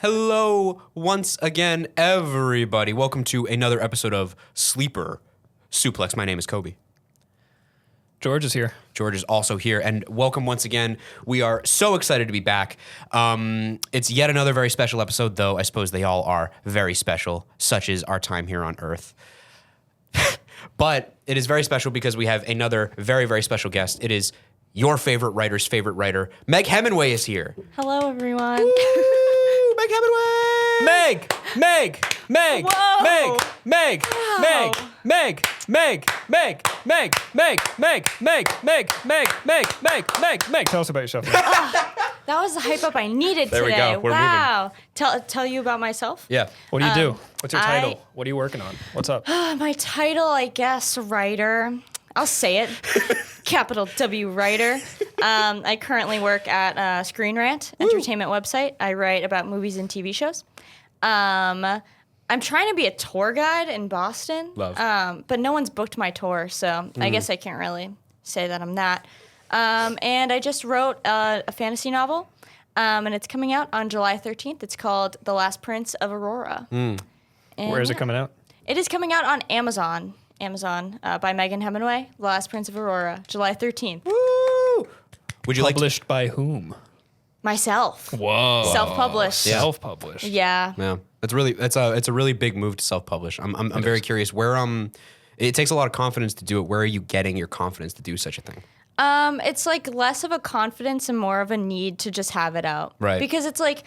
Hello once again, everybody. Welcome to another episode of Sleeper Suplex. My name is Kobe. George is here. George is also here, and welcome once again. We are so excited to be back. It's yet another very special episode, though I suppose they all are very special, such is our time here on Earth. But it is very special because we have another very, very special guest. It is your favorite writer's favorite writer. Meg Hemenway is here. Hello, everyone. Woo! Meg Hemenway! Meg! Whoa! Meg! Tell us about yourself. That was the hype up I needed There we today. go. We're wow. Tell you about myself? Yeah. What do you do? What's your title? What are you working on? What's up? My title, I guess, writer. I'll say it. Capital W writer. I currently work at Screen Rant, entertainment website. I write about movies and TV shows. I'm trying to be a tour guide in Boston. Love. But no one's booked my tour, so I guess I can't really say that I'm that. And I just wrote a fantasy novel, and it's coming out on July 13th. It's called The Last Prince of Aurora. And Where is it coming out? It is coming out on Amazon. By Megan Hemenway, The Last Prince of Aurora, July 13th. Woo! Would you Published by whom? Myself. Whoa. Self-published. Yeah. Self-published. Yeah. Yeah, it's a really big move to self-publish. I'm very curious where it takes a lot of confidence to do it. Where are you getting your confidence to do such a thing? It's like less of a confidence and more of a need to just have it out. Right. Because it's like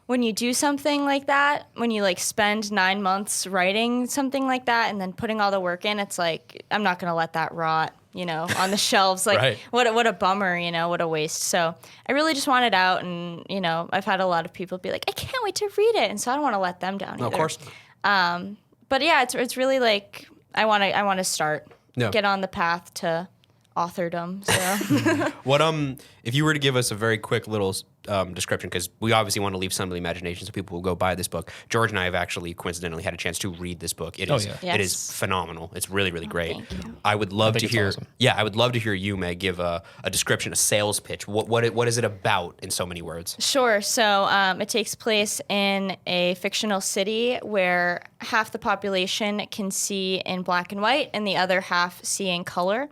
when you do something like that, when you like spend 9 months writing something like that and then putting all the work in, it's like I'm not gonna let that rot, on the shelves. Like Right. what a bummer, what a waste. So I really just want it out, and I've had a lot of people be like, I can't wait to read it, and so I don't want to let them down. No, of either. course. But yeah, it's really like I want to start, Yeah. get on the path to authordom. So What if you were to give us a very quick little description, because we obviously want to leave some of the imagination so people will go buy this book. George and I have actually coincidentally had a chance to read this book. It is yeah. it is Yes. phenomenal. It's really, really great. thank you. I would love I to think it's hear. awesome. Yeah, I would love to hear you, Meg, give a description, a sales pitch. What is it about in so many words? Sure. So it takes place in a fictional city where half the population can see in black and white and the other half see in color.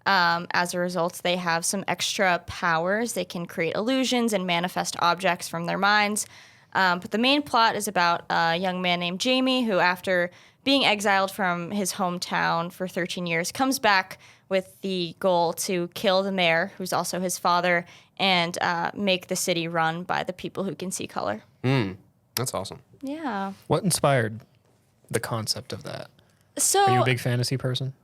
As a result, they have some extra powers. They can create illusions and manifest objects from their minds. But the main plot is about a young man named Jamie who, after being exiled from his hometown for 13 years, comes back with the goal to kill the mayor, who's also his father, and make the city run by the people who can see color. That's awesome. Yeah. What inspired the concept of that? So Are you a big fantasy person?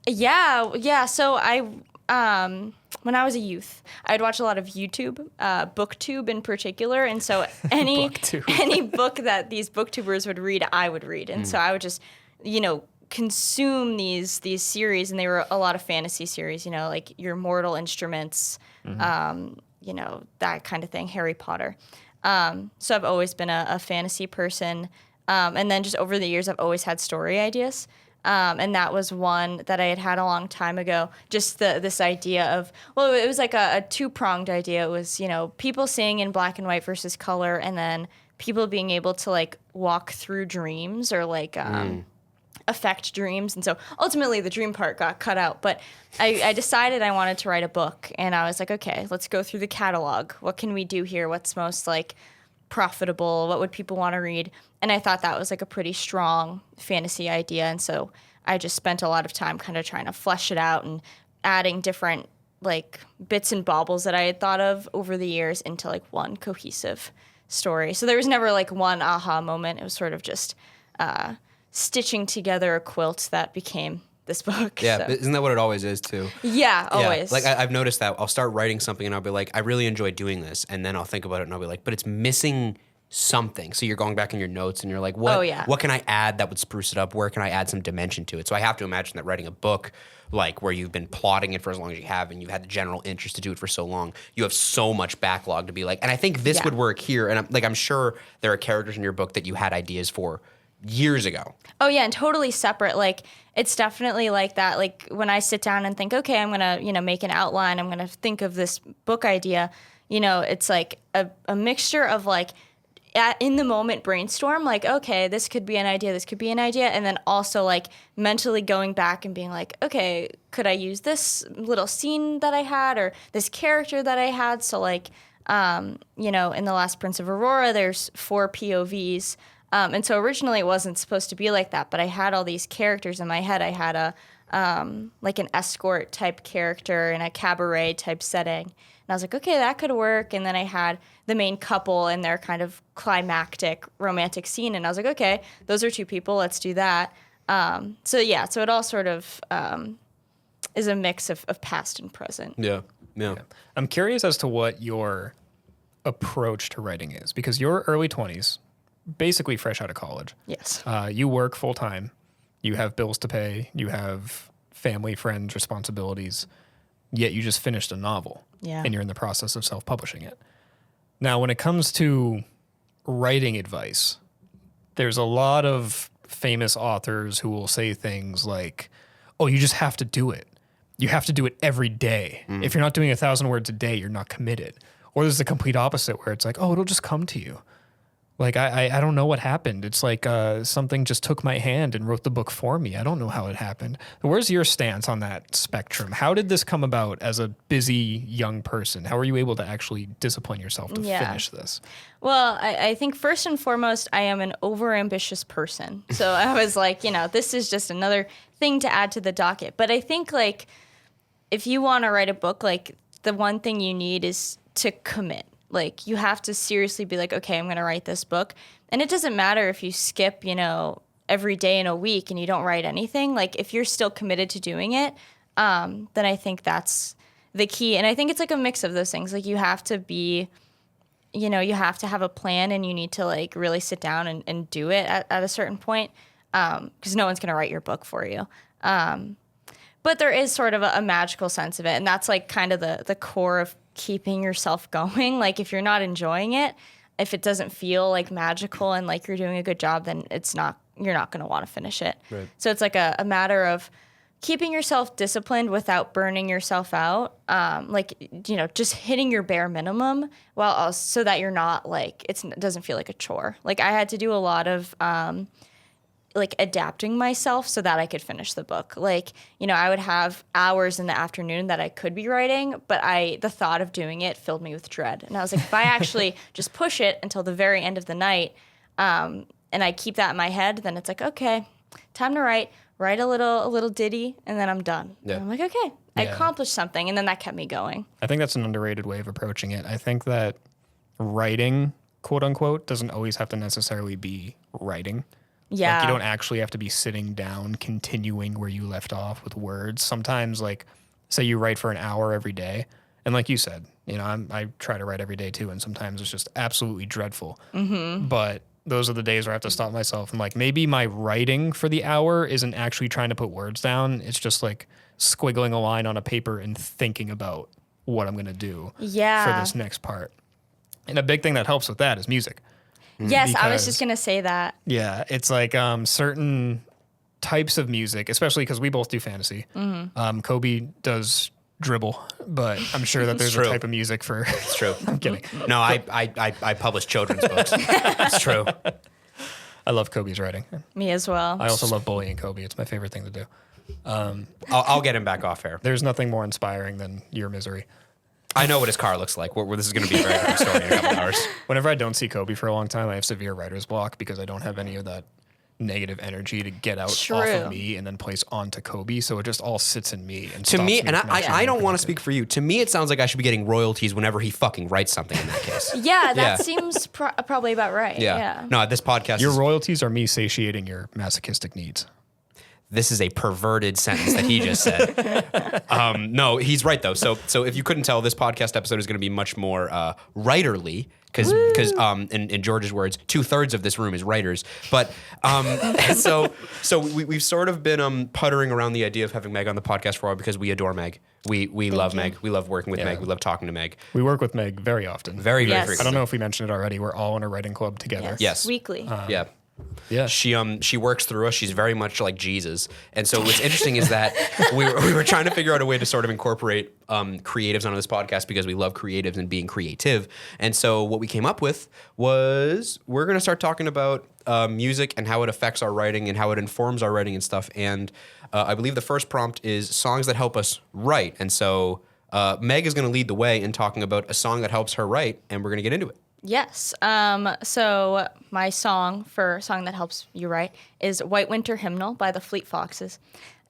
Yeah. So I, when I was a youth, I'd watch a lot of YouTube, BookTube in particular, and so any BookTube. any book that these BookTubers would read, I would read, and so I would just, consume these series, and they were a lot of fantasy series, like your Mortal Instruments, that kind of thing, Harry Potter. So I've always been a fantasy person, and then just over the years, I've always had story ideas. And that was one that I had a long time ago. Just this idea of, it was like a two-pronged idea. It was, people seeing in black and white versus color, and then people being able to like walk through dreams or like affect dreams. And so ultimately the dream part got cut out. But I decided I wanted to write a book, and I was like, okay, let's go through the catalog. What can we do here? What's most like profitable? What would people want to read? And I thought that was like a pretty strong fantasy idea. And so I just spent a lot of time kind of trying to flesh it out and adding different like bits and baubles that I had thought of over the years into like one cohesive story. So there was never like one aha moment. It was sort of just stitching together a quilt that became this book. Yeah, so. isn't that what it always is too? Yeah, always. Yeah. Like I've noticed that I'll start writing something and I'll be like, I really enjoy doing this, and then I'll think about it and I'll be like, but it's missing something. So you're going back in your notes and you're like, what can I add that would spruce it up? Where can I add some dimension to it? So I have to imagine that writing a book, like where you've been plotting it for as long as you have and you've had the general interest to do it for so long, you have so much backlog to be like, and I think this would work here. And I'm sure there are characters in your book that you had ideas for years ago. Oh yeah, and totally separate. Like it's definitely like that. Like when I sit down and think, okay, I'm gonna, make an outline, I'm gonna think of this book idea, it's like a mixture of like in the moment brainstorm, like, okay, this could be an idea, this could be an idea. And then also like mentally going back and being like, okay, could I use this little scene that I had or this character that I had? So like, you know, in The Last Prince of Aurora, there's 4 POVs. And so originally it wasn't supposed to be like that, but I had all these characters in my head. I had a, like an escort type character in a cabaret type setting. And I was like, okay, that could work. And then I had the main couple in their kind of climactic romantic scene. And I was like, okay, those are 2 people. Let's do that. So it all sort of is a mix of past and present. Yeah. I'm curious as to what your approach to writing is, because you're early 20s, basically fresh out of college. Yes. You work full time. You have bills to pay. You have family, friends, responsibilities. Yet you just finished a novel. Yeah. And you're in the process of self-publishing it. Now, when it comes to writing advice, there's a lot of famous authors who will say things like, oh, you just have to do it. You have to do it every day. If you're not doing 1,000 words a day, you're not committed. Or there's the complete opposite where it's like, oh, it'll just come to you. Like, I don't know what happened. It's like something just took my hand and wrote the book for me. I don't know how it happened. Where's your stance on that spectrum? How did this come about as a busy young person? How are you able to actually discipline yourself to finish this? Well, I think first and foremost, I am an overambitious person. So I was like, you know, this is just another thing to add to the docket. But I think, like, if you want to write a book, like, the one thing you need is to commit. Like, you have to seriously be like, okay, I'm going to write this book. And it doesn't matter if you skip, you know, every day in a week and you don't write anything. Like, if you're still committed to doing it, then I think that's the key. And I think it's like a mix of those things. Like, you have to be, you know, you have to have a plan and you need to, like, really sit down and do it at a certain point, because no one's going to write your book for you. But there is sort of a magical sense of it. And that's, like, kind of the core of keeping yourself going. Like, if you're not enjoying it, if it doesn't feel like magical and like you're doing a good job, then you're not going to want to finish it. Right. So it's like a matter of keeping yourself disciplined without burning yourself out. Like, you know, just hitting your bare minimum so that you're not like, it doesn't feel like a chore. Like, I had to do a lot of, like, adapting myself so that I could finish the book. Like, you know, I would have hours in the afternoon that I could be writing, but the thought of doing it filled me with dread. And I was like, if I actually just push it until the very end of the night, and I keep that in my head, then it's like, okay, time to write a little ditty, and then I'm done. Yeah. And I'm like, okay, I accomplished something, and then that kept me going. I think that's an underrated way of approaching it. I think that writing, quote unquote, doesn't always have to necessarily be writing. Yeah. Like, you don't actually have to be sitting down, continuing where you left off with words. Sometimes, like, say you write for an hour every day. And like you said, you know, I try to write every day too. And sometimes it's just absolutely dreadful. Mm-hmm. But those are the days where I have to stop myself. And, like, maybe my writing for the hour isn't actually trying to put words down. It's just, like, squiggling a line on a paper and thinking about what I'm going to do for this next part. And a big thing that helps with that is music. Yes, because I was just going to say that. Yeah, it's like certain types of music, especially because we both do fantasy. Mm-hmm. Kobe does dribble, but I'm sure that there's a type of music for... It's true. I'm kidding. No, I publish children's books. It's true. I love Kobe's writing. Me as well. I also love bullying Kobe. It's my favorite thing to do. I'll get him back off air. There's nothing more inspiring than your misery. I know what his car looks like. Where this is going to be a very different story in a couple hours. Whenever I don't see Kobe for a long time, I have severe writer's block because I don't have any of that negative energy to get out off of me and then place onto Kobe. So it just all sits in me. And to me, and I don't want to speak for you. To me, it sounds like I should be getting royalties whenever he fucking writes something in that case. That seems probably about right. Yeah. No, this podcast. Your royalties are me satiating your masochistic needs. This is a perverted sentence that he just said. No, he's right though. So if you couldn't tell, this podcast episode is going to be much more writerly because in George's words, 2/3 of this room is writers. But so we've sort of been puttering around the idea of having Meg on the podcast for a while because we adore Meg. We love Meg. We love working with Meg. We love talking to Meg. We work with Meg very often. Very frequently. I don't know if we mentioned it already. We're all in a writing club together. Yes. Weekly. Yeah. Yeah. She works through us. She's very much like Jesus. And so what's interesting is that we were trying to figure out a way to sort of incorporate creatives onto this podcast because we love creatives and being creative. And so what we came up with was we're going to start talking about music and how it affects our writing and how it informs our writing and stuff. And I believe the first prompt is songs that help us write. And so Meg is going to lead the way in talking about a song that helps her write, and we're going to get into it. Yes. So my song that helps you write is White Winter Hymnal by the Fleet Foxes.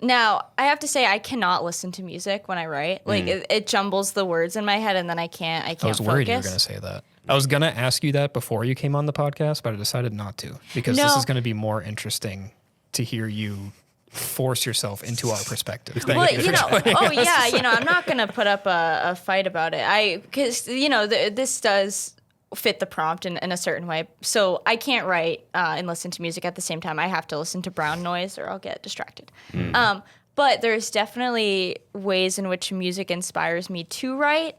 Now, I have to say I cannot listen to music when I write. Like it jumbles the words in my head and then I can't I was worried you were going to say that. I was going to ask you that before you came on the podcast, but I decided not to because this is going to be more interesting to hear you force yourself into our perspective. Well, I'm not going to put up a fight about it. Because, this does fit the prompt in a certain way. So I can't write and listen to music at the same time. I have to listen to brown noise or I'll get distracted. But there's definitely ways in which music inspires me to write,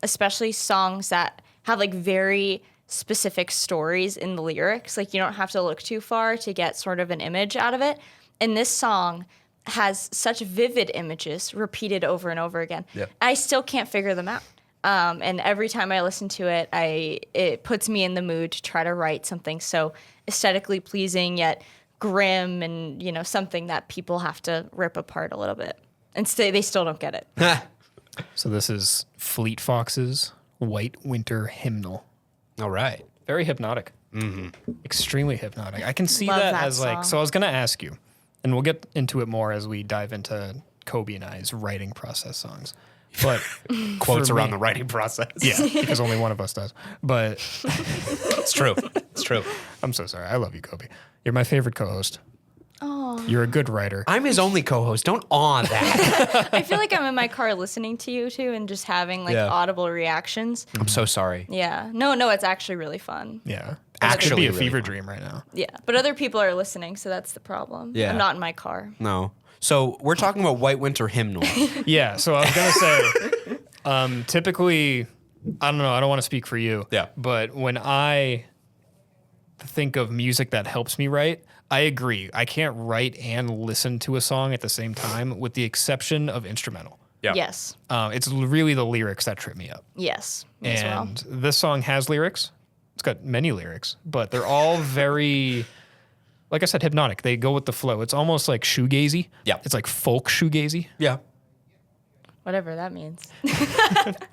especially songs that have like very specific stories in the lyrics. Like you don't have to look too far to get sort of an image out of it. And this song has such vivid images repeated over and over again. Yep. I still can't figure them out. And every time I listen to it, it puts me in the mood to try to write something so aesthetically pleasing yet grim and, something that people have to rip apart a little bit. And they still don't get it. So this is Fleet Foxes' White Winter Hymnal. All right. Very hypnotic. Mm-hmm. Extremely hypnotic. I can see Love that that as song. so I was going to ask you, and we'll get into it more as we dive into Kobe and I's writing process songs. But quotes around the writing process. Yeah, because only one of us does. But it's true. It's true. I'm so sorry. I love you, Kobe. You're my favorite co-host. Oh. You're a good writer. I'm his only co-host. Don't awe that. I feel like I'm in my car listening to you too and just having audible reactions. I'm so sorry. Yeah. No, it's actually really fun. Yeah. Actually, it could be a really fever fun. dream right now. Yeah. But other people are listening, so that's the problem. Yeah. I'm not in my car. No. So we're talking about White Winter Hymnal. Yeah. So I was going to say, typically, I don't know, I don't want to speak for you. Yeah. But when I think of music that helps me write, I agree. I can't write and listen to a song at the same time, with the exception of instrumental. Yeah. Yes. It's really the lyrics that trip me up. Yes. Me as well. And this song has lyrics. It's got many lyrics, but they're all very, like I said, hypnotic. They go with the flow. It's almost like shoegazy. Yeah. It's like folk shoegazy. Yeah. Whatever that means.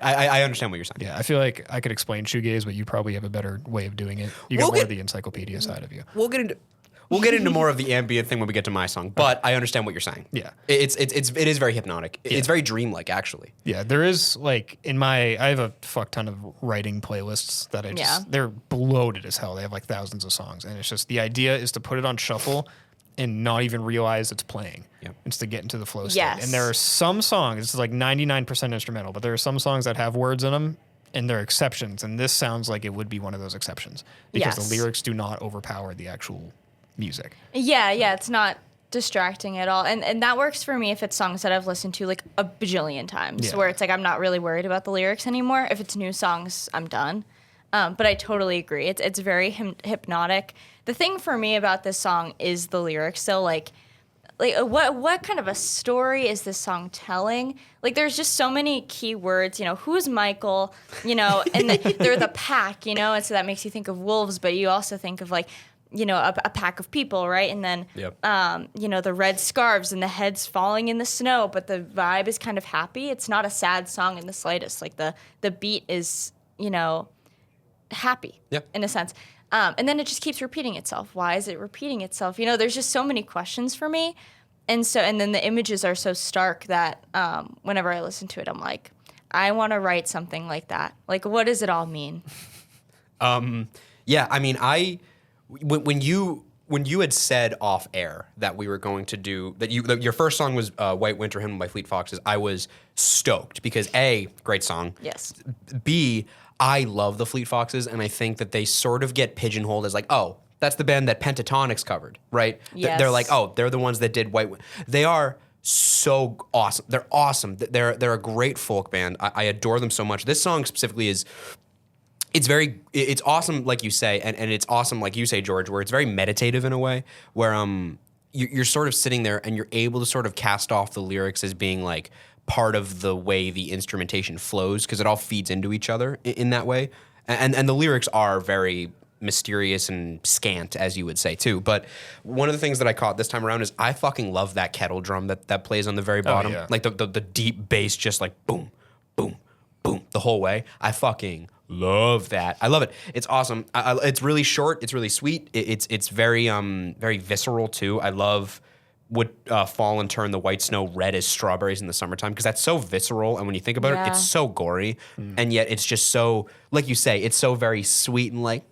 I understand what you're saying. Yeah, I feel like I could explain shoegaze, but you probably have a better way of doing it. You got more of the encyclopedia side of you. We'll get into more of the ambient thing when we get to my song, but I understand what you're saying. Yeah. It is very hypnotic. It's very dreamlike, actually. Yeah, there is like I have a fuck ton of writing playlists that they're bloated as hell. They have like thousands of songs, and it's just the idea is to put it on shuffle and not even realize it's playing. Yep. It's to get into the flow state. Yes. And there are some songs, it's like 99% instrumental, but there are some songs that have words in them, and they're exceptions. And this sounds like it would be one of those exceptions because the lyrics do not overpower the actual music. Yeah, it's not distracting at all. And that works for me if it's songs that I've listened to like a bajillion times, where it's like I'm not really worried about the lyrics anymore. If it's new songs, I'm done. But I totally agree. It's very hypnotic. The thing for me about this song is the lyrics. So like what kind of a story is this song telling? Like there's just so many key words, who's Michael, and they're the pack, and so that makes you think of wolves, but you also think of like, a pack of people, right? And then, the red scarves and the heads falling in the snow, but the vibe is kind of happy. It's not a sad song in the slightest. Like the beat is, happy in a sense. And then it just keeps repeating itself. Why is it repeating itself? There's just so many questions for me. And then the images are so stark that whenever I listen to it, I'm like, I want to write something like that. Like, what does it all mean? Yeah, I mean, when you had said off air that we were going to do that your first song was White Winter Hymnal by Fleet Foxes, I was stoked because A, great song. Yes. B, I love the Fleet Foxes, and I think that they sort of get pigeonholed as like, oh, that's the band that Pentatonix covered, right? Yes. They're like, oh, they're the ones that did White. They are so awesome. They're awesome. They're a great folk band. I adore them so much. This song specifically is it's awesome, like you say, and it's awesome, like you say, George, where it's very meditative in a way, where you're sort of sitting there and you're able to sort of cast off the lyrics as being like part of the way the instrumentation flows, because it all feeds into each other in that way. And the lyrics are very mysterious and scant, as you would say too. But one of the things that I caught this time around is I fucking love that kettle drum that plays on the very bottom. Oh, yeah. Like the deep bass, just like boom, boom, boom, the whole way. I fucking love that. I love it. It's awesome. It's really short. It's really sweet. It's very very visceral too. I love would fall and turn the white snow red as strawberries in the summertime, because that's so visceral, and when you think about it, it's so gory, and yet it's just so, like you say, it's so very sweet and like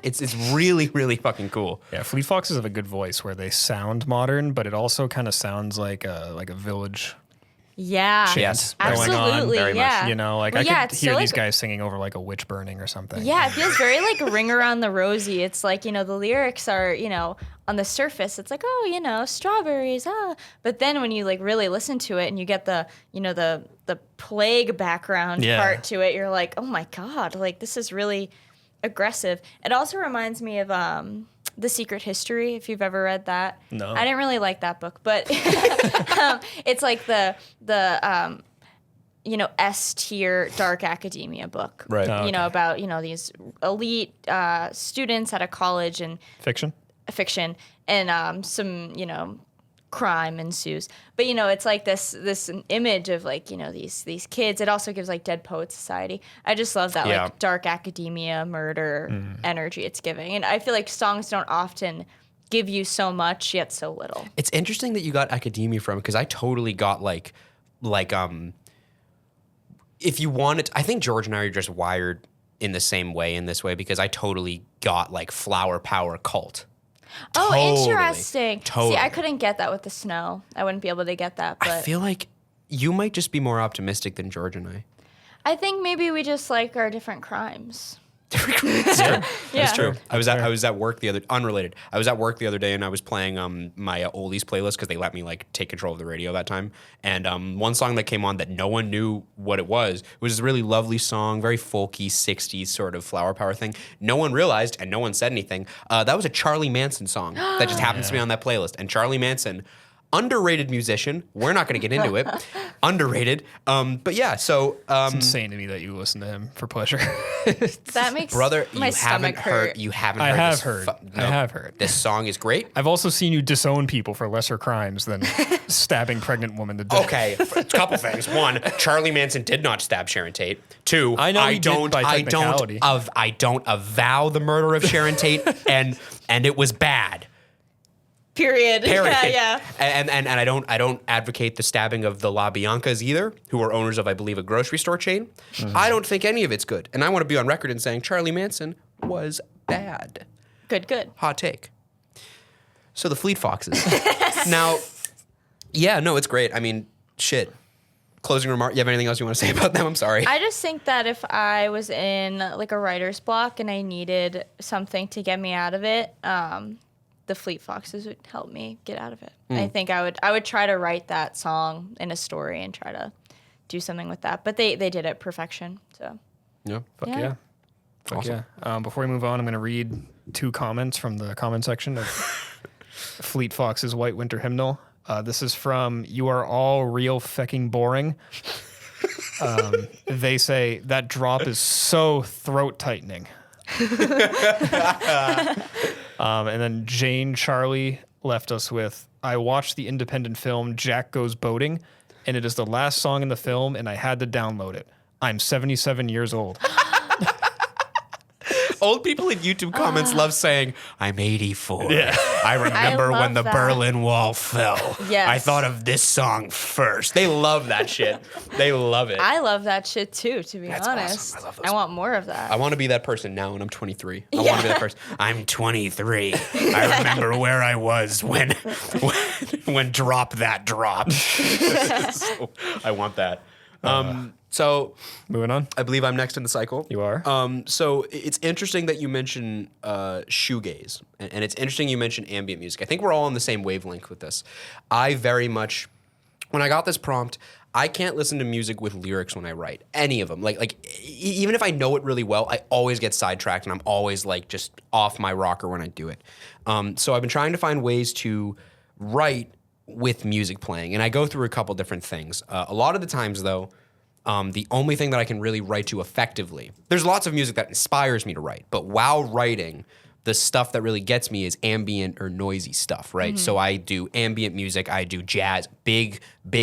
it's really, really fucking cool. Yeah, Fleet Foxes have a good voice where they sound modern, but it also kind of sounds like a village. Yeah. Yes. Absolutely. Very yeah. much. You know, like I could hear these guys singing over like a witch burning or something. Yeah, it feels very like Ring Around the Rosie. It's like, the lyrics are, on the surface, it's like, oh, strawberries, But then when you like really listen to it and you get the, the plague background part to it, you're like, oh my God, like this is really aggressive. It also reminds me of The Secret History, if you've ever read that. No. I didn't really like that book, but it's like the S-tier dark academia book. Right. Oh, okay. About, these elite students at a college and Fiction and some, crime ensues. But it's like this image of like, these kids. It also gives like Dead Poets Society. I just love that like dark academia murder energy it's giving. And I feel like songs don't often give you so much yet so little. It's interesting that you got academia from, because I totally got like if you wanted, I think George and I are just wired in the same way in this way, because I totally got like flower power cult. Oh, Totally. interesting. Totally. See, I couldn't get that with the snow. I wouldn't be able to get that. But I feel like you might just be more optimistic than George and I. I think maybe we just like our different crimes. That's true. I was at work the other unrelated. I was at work the other day and I was playing my oldies playlist, because they let me like take control of the radio that time. And one song that came on that no one knew what it was a really lovely song, very folky 60s sort of flower power thing. No one realized and no one said anything. That was a Charlie Manson song that just happens to be on that playlist. And Charlie Manson, underrated musician. We're not going to get into it. Underrated. But yeah, so it's insane to me that you listen to him for pleasure. That makes brother, my you stomach haven't heard. hurt. You haven't I heard. have heard. I have heard. This song is great. I've also seen you disown people for lesser crimes than stabbing pregnant woman to death. Okay, a couple things. One, Charlie Manson did not stab Sharon Tate. Two, I know he did by technicality. I don't avow the murder of Sharon Tate, and it was bad. Period. Yeah. And I don't advocate the stabbing of the La Biancas either, who are owners of, I believe, a grocery store chain. Mm-hmm. I don't think any of it's good. And I want to be on record in saying Charlie Manson was bad. Good. Hot take. So the Fleet Foxes. Now, yeah, no, it's great. I mean, shit. Closing remark. You have anything else you want to say about them? I'm sorry. I just think that if I was in like a writer's block and I needed something to get me out of it, the Fleet Foxes would help me get out of it. I think I would try to write that song in a story and try to do something with that. But they did it perfection. So yeah. Fuck yeah. Awesome. Before we move on, I'm going to read 2 comments from the comment section of Fleet Fox's White Winter Hymnal. This is from You Are All Real Fecking Boring. They say, that drop is so throat tightening. And then Jane Charlie left us with, I watched the independent film Jack Goes Boating, and it is the last song in the film, and I had to download it. I'm 77 years old. Old people in YouTube comments love saying, I'm 84. Yeah. I remember I when the love that. Berlin Wall fell. Yes. I thought of this song first. They love that shit. They love it. I love that shit too, to be That's honest. awesome. I love those I want more of that. I want to be that person now when I'm 23. I want to be that person. I'm 23. I remember where I was when Drop That dropped. So, I want that. So Moving on. I believe I'm next in the cycle. You are? So it's interesting that you mention shoegaze, and it's interesting you mention ambient music. I think we're all on the same wavelength with this. I very much, when I got this prompt, I can't listen to music with lyrics when I write any of them. Even if I know it really well, I always get sidetracked and I'm always like just off my rocker when I do it. So I've been trying to find ways to write with music playing, and I go through a couple different things. A lot of the times, though, the only thing that I can really write to effectively, there's lots of music that inspires me to write, but while writing, the stuff that really gets me is ambient or noisy stuff, right? Mm-hmm. So I do ambient music, I do jazz, big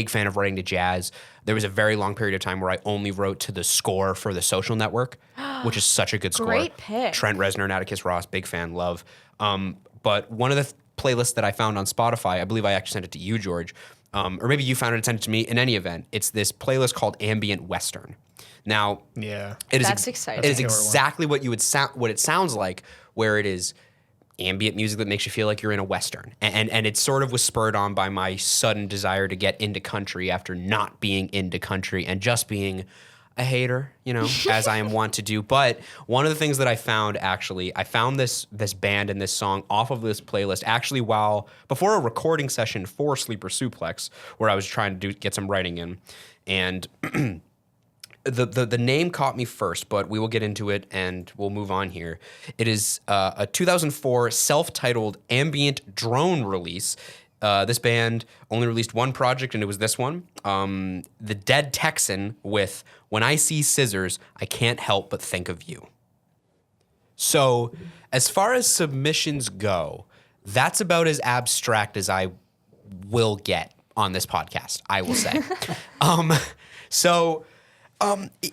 fan of writing to jazz. There was a very long period of time where I only wrote to the score for The Social Network, which is such a good score. Great pick. Trent Reznor and Atticus Ross, big fan, love. But one of the playlists that I found on Spotify, I believe I actually sent it to you, George, or maybe you found it and sent it to me. In any event, it's this playlist called Ambient Western. Now, That's exciting. It is exactly what you would what it sounds like, where it is ambient music that makes you feel like you're in a Western. And it sort of was spurred on by my sudden desire to get into country after not being into country and just being a hater, as I am wont to do. But one of the things that I found, actually, I found this band and this song off of this playlist actually before a recording session for Sleeper Suplex, where I was trying to get some writing in. And the name caught me first, but we will get into it and we'll move on here. It is a 2004 self-titled ambient drone release. This band only released one project, and it was this one. The Dead Texan with When I See Scissors, I Can't Help But Think of You. So as far as submissions go, that's about as abstract as I will get on this podcast, I will say.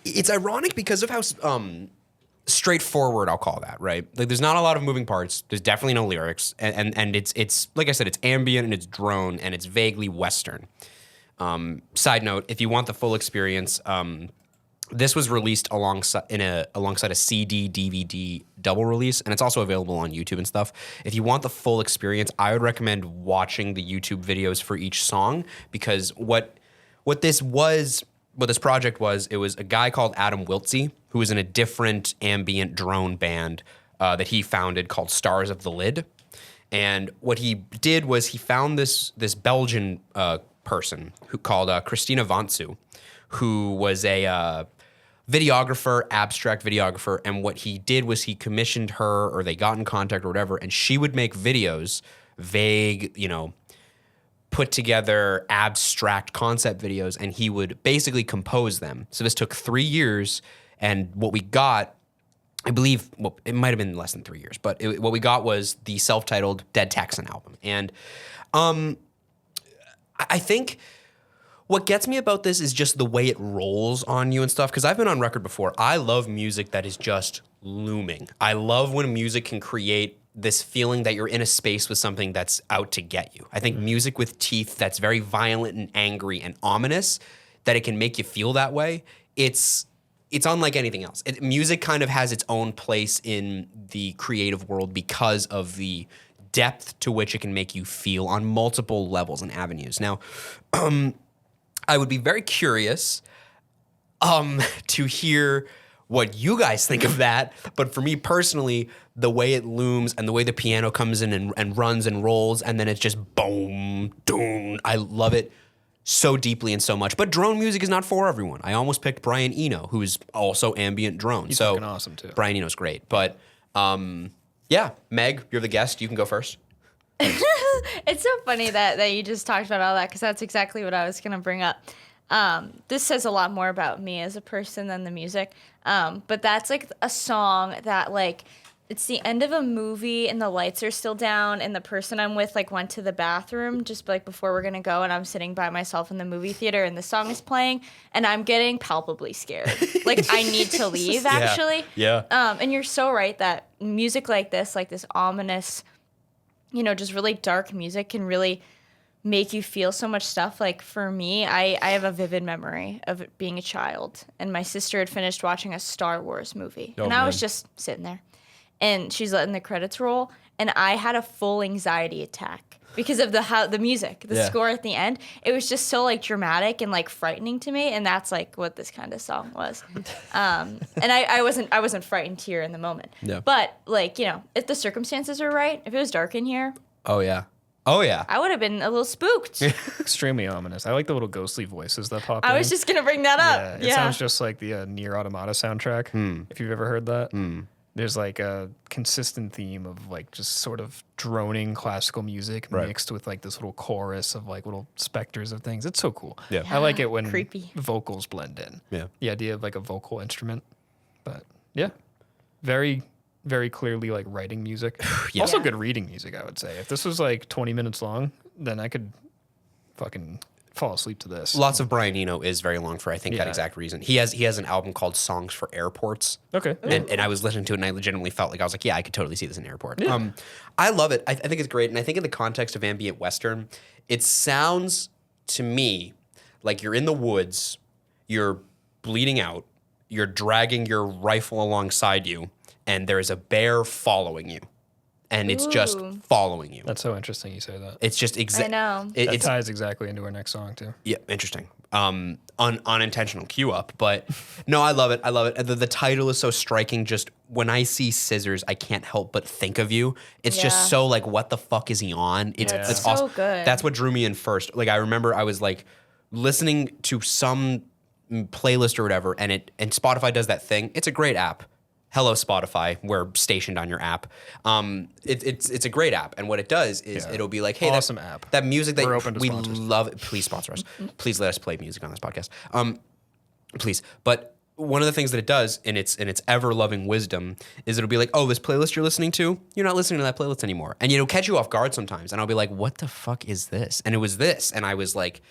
It's ironic because of how straightforward I'll call that, right? Like, there's not a lot of moving parts. There's definitely no lyrics, and it's like I said, it's ambient and it's drone and it's vaguely Western. Side note: if you want the full experience, this was released alongside a CD DVD double release, and it's also available on YouTube and stuff. If you want the full experience, I would recommend watching the YouTube videos for each song, because what this project was, it was a guy called Adam Wiltsey, who was in a different ambient drone band that he founded called Stars of the Lid. And what he did was he found this Belgian person called Christina Vantsu, who was a videographer, abstract videographer. And what he did was he commissioned her, or they got in contact or whatever, and she would make videos, vague, put together abstract concept videos, and he would basically compose them. So this took 3 years, and what we got, I believe, well, it might have been less than 3 years, but what we got was the self-titled Dead Texan album. And I think what gets me about this is just the way it rolls on you and stuff, because I've been on record before. I love music that is just looming. I love when music can create this feeling that you're in a space with something that's out to get you. I think music with teeth that's very violent and angry and ominous, that it can make you feel that way, it's unlike anything else. Music kind of has its own place in the creative world because of the depth to which it can make you feel on multiple levels and avenues. Now, I would be very curious to hear what you guys think of that. But for me personally, the way it looms and the way the piano comes in and runs and rolls, and then it's just boom, doom. I love it so deeply and so much. But drone music is not for everyone. I almost picked Brian Eno, who is also ambient drone. He's fucking awesome too. Brian Eno's great. But yeah, Meg, you're the guest. You can go first. It's so funny that you just talked about all that, because that's exactly what I was going to bring up. This says a lot more about me as a person than the music. But that's like a song that, like, it's the end of a movie and the lights are still down and the person I'm with like went to the bathroom just like before we're gonna go, and I'm sitting by myself in the movie theater and the song is playing and I'm getting palpably scared. Like, I need to leave, actually. Yeah. And you're so right that music like this ominous, just really dark music can really make you feel so much stuff. Like, for me, I have a vivid memory of it being a child, and my sister had finished watching a Star Wars movie, and I was just sitting there, and she's letting the credits roll, and I had a full anxiety attack because of the music, the score at the end. It was just so like dramatic and like frightening to me, and that's like what this kind of song was. And I wasn't frightened here in the moment. Yeah. But like, if the circumstances are right, if it was dark in here, oh yeah, Oh, yeah. I would have been a little spooked. Extremely ominous. I like the little ghostly voices that pop in. I was just going to bring that up. It sounds just like the Nier Automata soundtrack, if you've ever heard that. There's like a consistent theme of like just sort of droning classical music mixed with like this little chorus of like little specters of things. It's so cool. Yeah. I like it when Creepy. vocals blend in. Yeah. The idea of like a vocal instrument. But yeah, very, very clearly like writing music. Also good reading music, I would say. If this was like 20 minutes long, then I could fucking fall asleep to this. Lots of Brian Eno is very long for, I think, that exact reason. He has an album called Songs for Airports. Okay. And I was listening to it and I legitimately felt like I was like, yeah, I could totally see this in an airport. Yeah. I love it. I think it's great. And I think in the context of ambient Western, it sounds to me like you're in the woods, you're bleeding out, you're dragging your rifle alongside you, and there's a bear following you. And it's just following you. That's so interesting you say that. It's just I know. It ties exactly into our next song, too. Yeah, interesting. Unintentional cue up, but no, I love it. I love it. The title is so striking. Just when I see Scissors, I can't help but think of you. It's just so like, what the fuck is he on? It's so awesome. good. That's what drew me in first. Like I remember I was like listening to some playlist or whatever, and Spotify does that thing. It's a great app. Hello, Spotify. We're stationed on your app. It's a great app, and what it does is it'll be like, hey, awesome app. That music that We're open to we sponsors. love. Please sponsor us. Please let us play music on this podcast. Please. But one of the things that it does, in its ever loving wisdom, is it'll be like, oh, this playlist you're listening to, you're not listening to that playlist anymore, and it'll catch you off guard sometimes, and I'll be like, what the fuck is this? And it was this, and I was like,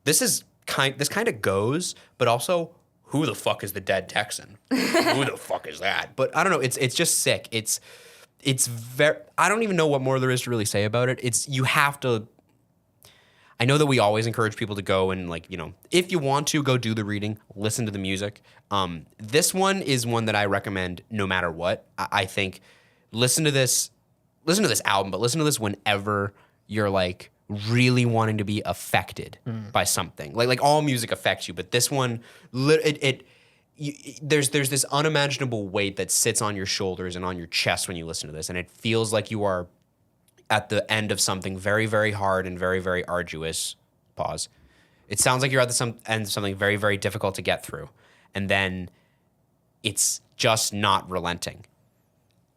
this kind of goes, but also, who the fuck is the dead Texan? Who the fuck is that? But I don't know. It's just sick. It's very. I don't even know what more there is to really say about it. You have to. I know that we always encourage people to go and like, if you want to go do the reading, listen to the music. This one is one that I recommend no matter what. I think listen to this album, but listen to this whenever you're like really wanting to be affected by something. Like all music affects you, but this one, there's this unimaginable weight that sits on your shoulders and on your chest when you listen to this, and it feels like you are at the end of something very, very hard and very, very arduous. Pause. It sounds like you're at the end of something very, very difficult to get through, and then it's just not relenting,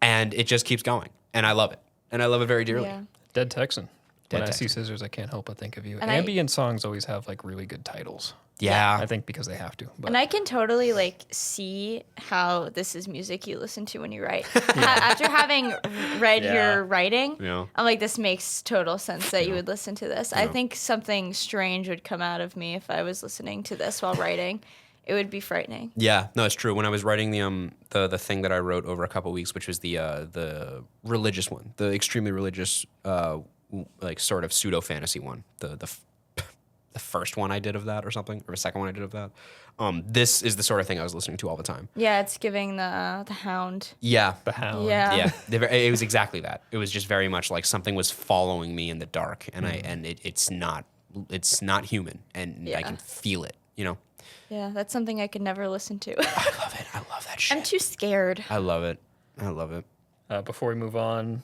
and it just keeps going, and I love it, and I love it very dearly. Yeah. Dead Texan. When I Texan. see Scissors, I can't help but think of you. And Ambient songs always have like really good titles. Yeah. I think because they have to. But. And I can totally like see how this is music you listen to when you write. After having read your writing, I'm like, this makes total sense that you would listen to this. I think something strange would come out of me if I was listening to this while writing. It would be frightening. Yeah, no, it's true. When I was writing the thing that I wrote over a couple weeks, which was the religious one, the extremely religious like sort of pseudo fantasy one, the first one I did of that or something, or the second one I did of that. This is the sort of thing I was listening to all the time. Yeah, it's giving the Hound. Yeah, the Hound. Yeah, it was exactly that. It was just very much like something was following me in the dark, and it's not human, and I can feel it. Yeah, that's something I could never listen to. I love it. I love that shit. I'm too scared. I love it. Before we move on,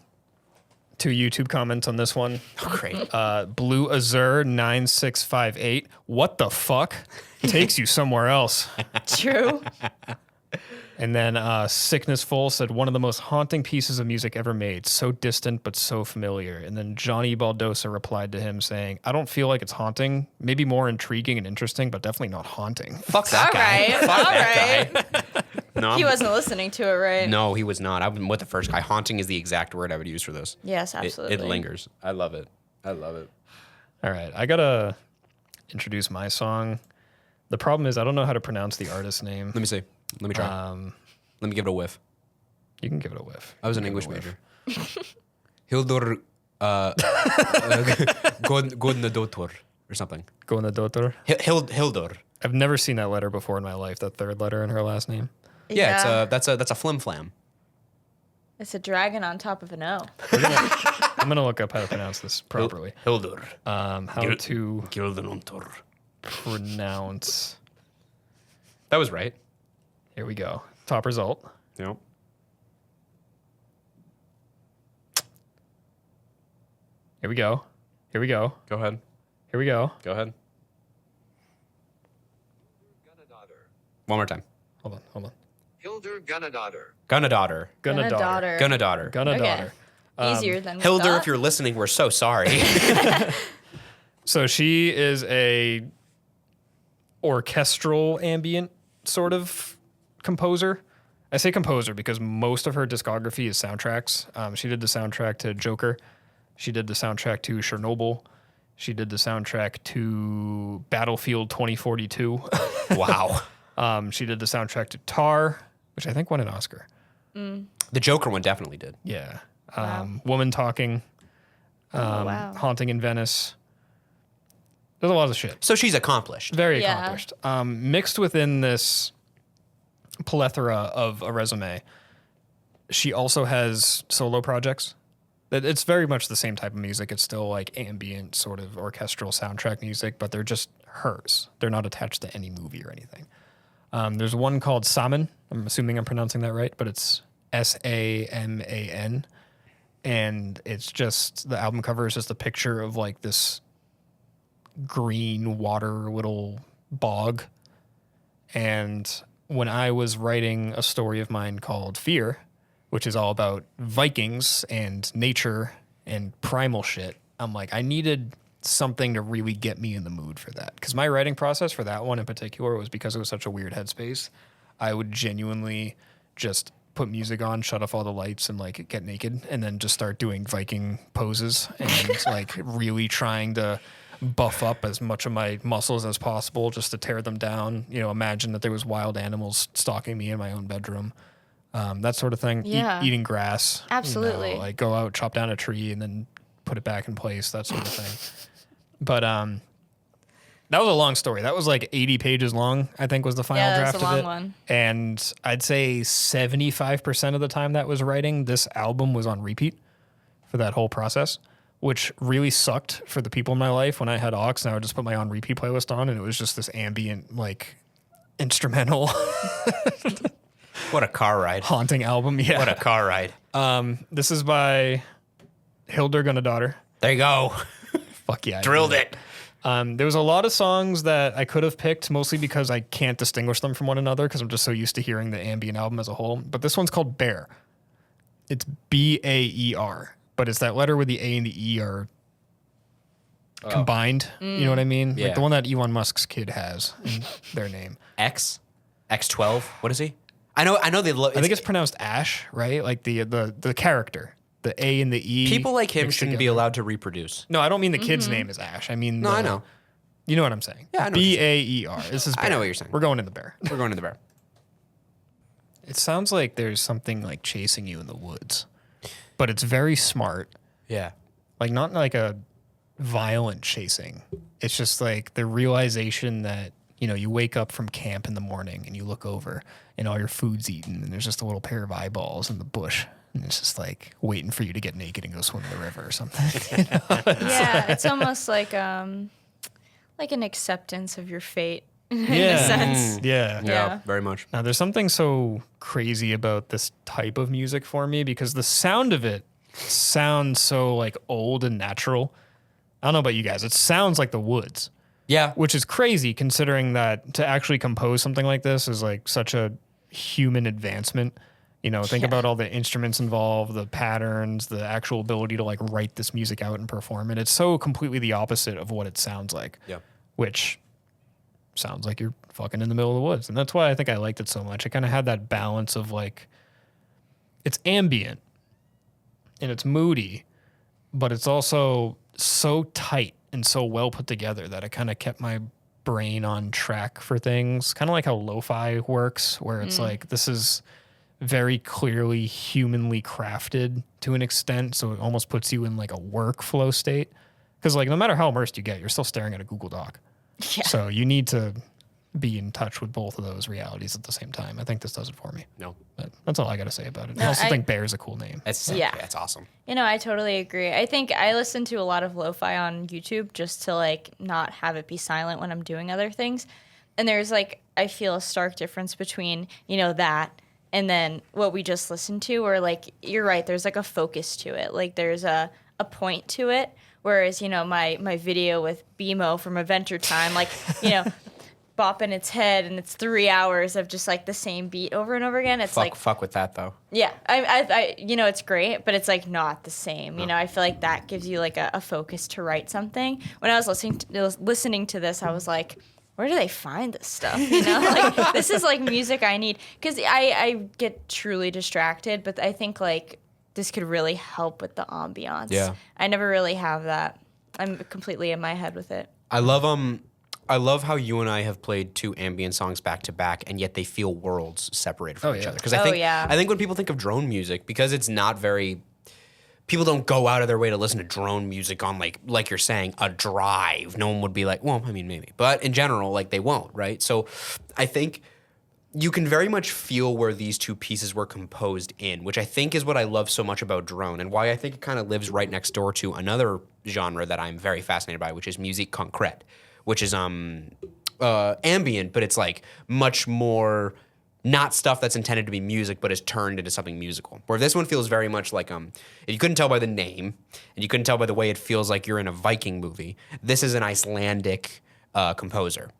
2 YouTube comments on this one. Oh, great. Blue Azure 9658. What the fuck? Takes you somewhere else. True. And then Sickness Full said, one of the most haunting pieces of music ever made. So distant, but so familiar. And then Johnny Baldosa replied to him saying, I don't feel like it's haunting. Maybe more intriguing and interesting, but definitely not haunting. Fuck that guy. Right. Fuck All that right. guy. No, He wasn't listening to it, right? No, he was not. I'm with the first guy. Haunting is the exact word I would use for this. Yes, absolutely. It lingers. I love it. I love it. All right. I got to introduce my song. The problem is I don't know how to pronounce the artist's name. Let me see. Let me try. Let me give it a whiff. You can give it a whiff. I was an English major. Hildur Guðnadóttir or something. Guðnadóttir. Hildur. I've never seen that letter before in my life, that third letter in her last name. Yeah, that's a flim flam. It's a dragon on top of an O. I'm gonna look up how to pronounce this properly. Hildur. How to Guðnadóttir. pronounce. That was right. Here we go. Top result. Yep. Here we go. Here we go. Go ahead. Here we go. Go ahead. One more time. Hold on. Hildur Guðnadóttir. Guðnadóttir. Guðnadóttir. Guðnadóttir. Guðnadóttir. Easier than we Hildur, thought. if you're listening, we're so sorry. So she is a orchestral ambient sort of composer. I say composer because most of her discography is soundtracks. She did the soundtrack to Joker. She did the soundtrack to Chernobyl. She did the soundtrack to Battlefield 2042. Wow. She did the soundtrack to Tar, which I think won an Oscar. The Joker one definitely did. Yeah. Wow. Woman Talking. Wow. Haunting in Venice. There's a lot of shit. So she's accomplished. Very Yeah. accomplished. Mixed within this plethora of a resume, she also has solo projects. It's very much the same type of music. It's still like ambient sort of orchestral soundtrack music, but they're just hers. They're not attached to any movie or anything. There's one called Saman. I'm assuming I'm pronouncing that right, but it's Saman. And it's just, the album cover is just a picture of like this green water little bog. And when I was writing a story of mine called Fear, which is all about Vikings and nature and primal shit, I'm like, I needed something to really get me in the mood for that. Because my writing process for that one in particular was because it was such a weird headspace. I would genuinely just put music on, shut off all the lights, and like get naked, and then just start doing Viking poses and like really trying to buff up as much of my muscles as possible just to tear them down. You know, imagine that there was wild animals stalking me in my own bedroom. That sort of thing. Yeah. Eating grass. Absolutely. You know, like go out, chop down a tree, and then put it back in place, that sort of thing. But that was a long story. That was like 80 pages long, I think was the final Yeah, draft that's a of long it. one. And I'd say 75% of the time that was writing, this album was on repeat for that whole process, which really sucked for the people in my life. When I had aux, and I would just put my on repeat playlist on, and it was just this ambient, like, instrumental What a car ride. haunting album. Yeah. What a car ride. This is by Hildur Guðnadóttir. There you go. Fuck yeah. I Drilled did. it. There was a lot of songs that I could have picked, mostly because I can't distinguish them from one another because I'm just so used to hearing the ambient album as a whole. But this one's called Bear. It's Baer, but it's that letter where the A and the E are combined. You know what I mean? Yeah. Like the one that Elon Musk's kid has in their name. X12. What is he? I know they love. I think it's pronounced Ash, right? Like the character. The A and the E. people like him mixed shouldn't be together. allowed to reproduce. No, I don't mean the kid's name is Ash. I mean No, I know. You know what I'm saying? Yeah, I know what you're Baer. This is. I Bear. know what you're saying. We're going in the bear. We're going to the bear. It sounds like there's something like chasing you in the woods, but it's very smart. Yeah. Like not like a violent chasing. It's just like the realization that, you know, you wake up from camp in the morning and you look over and all your food's eaten and there's just a little pair of eyeballs in the bush. And it's just like waiting for you to get naked and go swim in the river or something. You know? Yeah, it's almost like an acceptance of your fate in Yeah. a sense. Yeah. Yeah. Very much. Now, there's something so crazy about this type of music for me because the sound of it sounds so like old and natural. I don't know about you guys. It sounds like the woods, Yeah. which is crazy considering that to actually compose something like this is like such a human advancement. You know, think Yeah. about all the instruments involved, the patterns, the actual ability to like write this music out and perform it. It's so completely the opposite of what it sounds like, Yeah. which sounds like you're fucking in the middle of the woods. And that's why I think I liked it so much. It kind of had that balance of like, it's ambient and it's moody, but it's also so tight and so well put together that it kind of kept my brain on track for things. Kind of like how lo-fi works, where it's like, this is very clearly humanly crafted to an extent. So it almost puts you in like a workflow state. Because like, no matter how immersed you get, you're still staring at a Google Doc. Yeah. So you need to be in touch with both of those realities at the same time. I think this does it for me. No. But that's all I got to say about it. I No, also I- think Bear's a cool name. That's sick. Yeah. That's awesome. You know, I totally agree. I think I listen to a lot of lo-fi on YouTube just to like not have it be silent when I'm doing other things. And there's like, I feel a stark difference between, you know, that and then what we just listened to, or like, you're right, there's like a focus to it. Like there's a point to it Whereas, my video with BMO from Adventure Time, like, bopping its head, and it's 3 hours of just like the same beat over and over again. It's fuck with that though. Yeah, I it's great, but it's like not the same. I feel like that gives you like a focus to write something. When I was listening to this, I was like, where do they find this stuff? Like this is like music I need, because I get truly distracted. But I think like this could really help with the ambiance. Yeah, I never really have that. I'm completely in my head with it. I love how you and I have played 2 ambient songs back to back, and yet they feel worlds separated from each other. Because I think when people think of drone music, because it's not very, people don't go out of their way to listen to drone music on like you're saying, a drive. No one would be like, well, I mean, maybe, but in general, like they won't, right? So I think you can very much feel where these 2 pieces were composed in, which I think is what I love so much about drone, and why I think it kind of lives right next door to another genre that I'm very fascinated by, which is musique concrète, which is ambient, but it's like much more not stuff that's intended to be music, but is turned into something musical. Where this one feels very much like you couldn't tell by the name, and you couldn't tell by the way it feels like you're in a Viking movie. This is an Icelandic composer,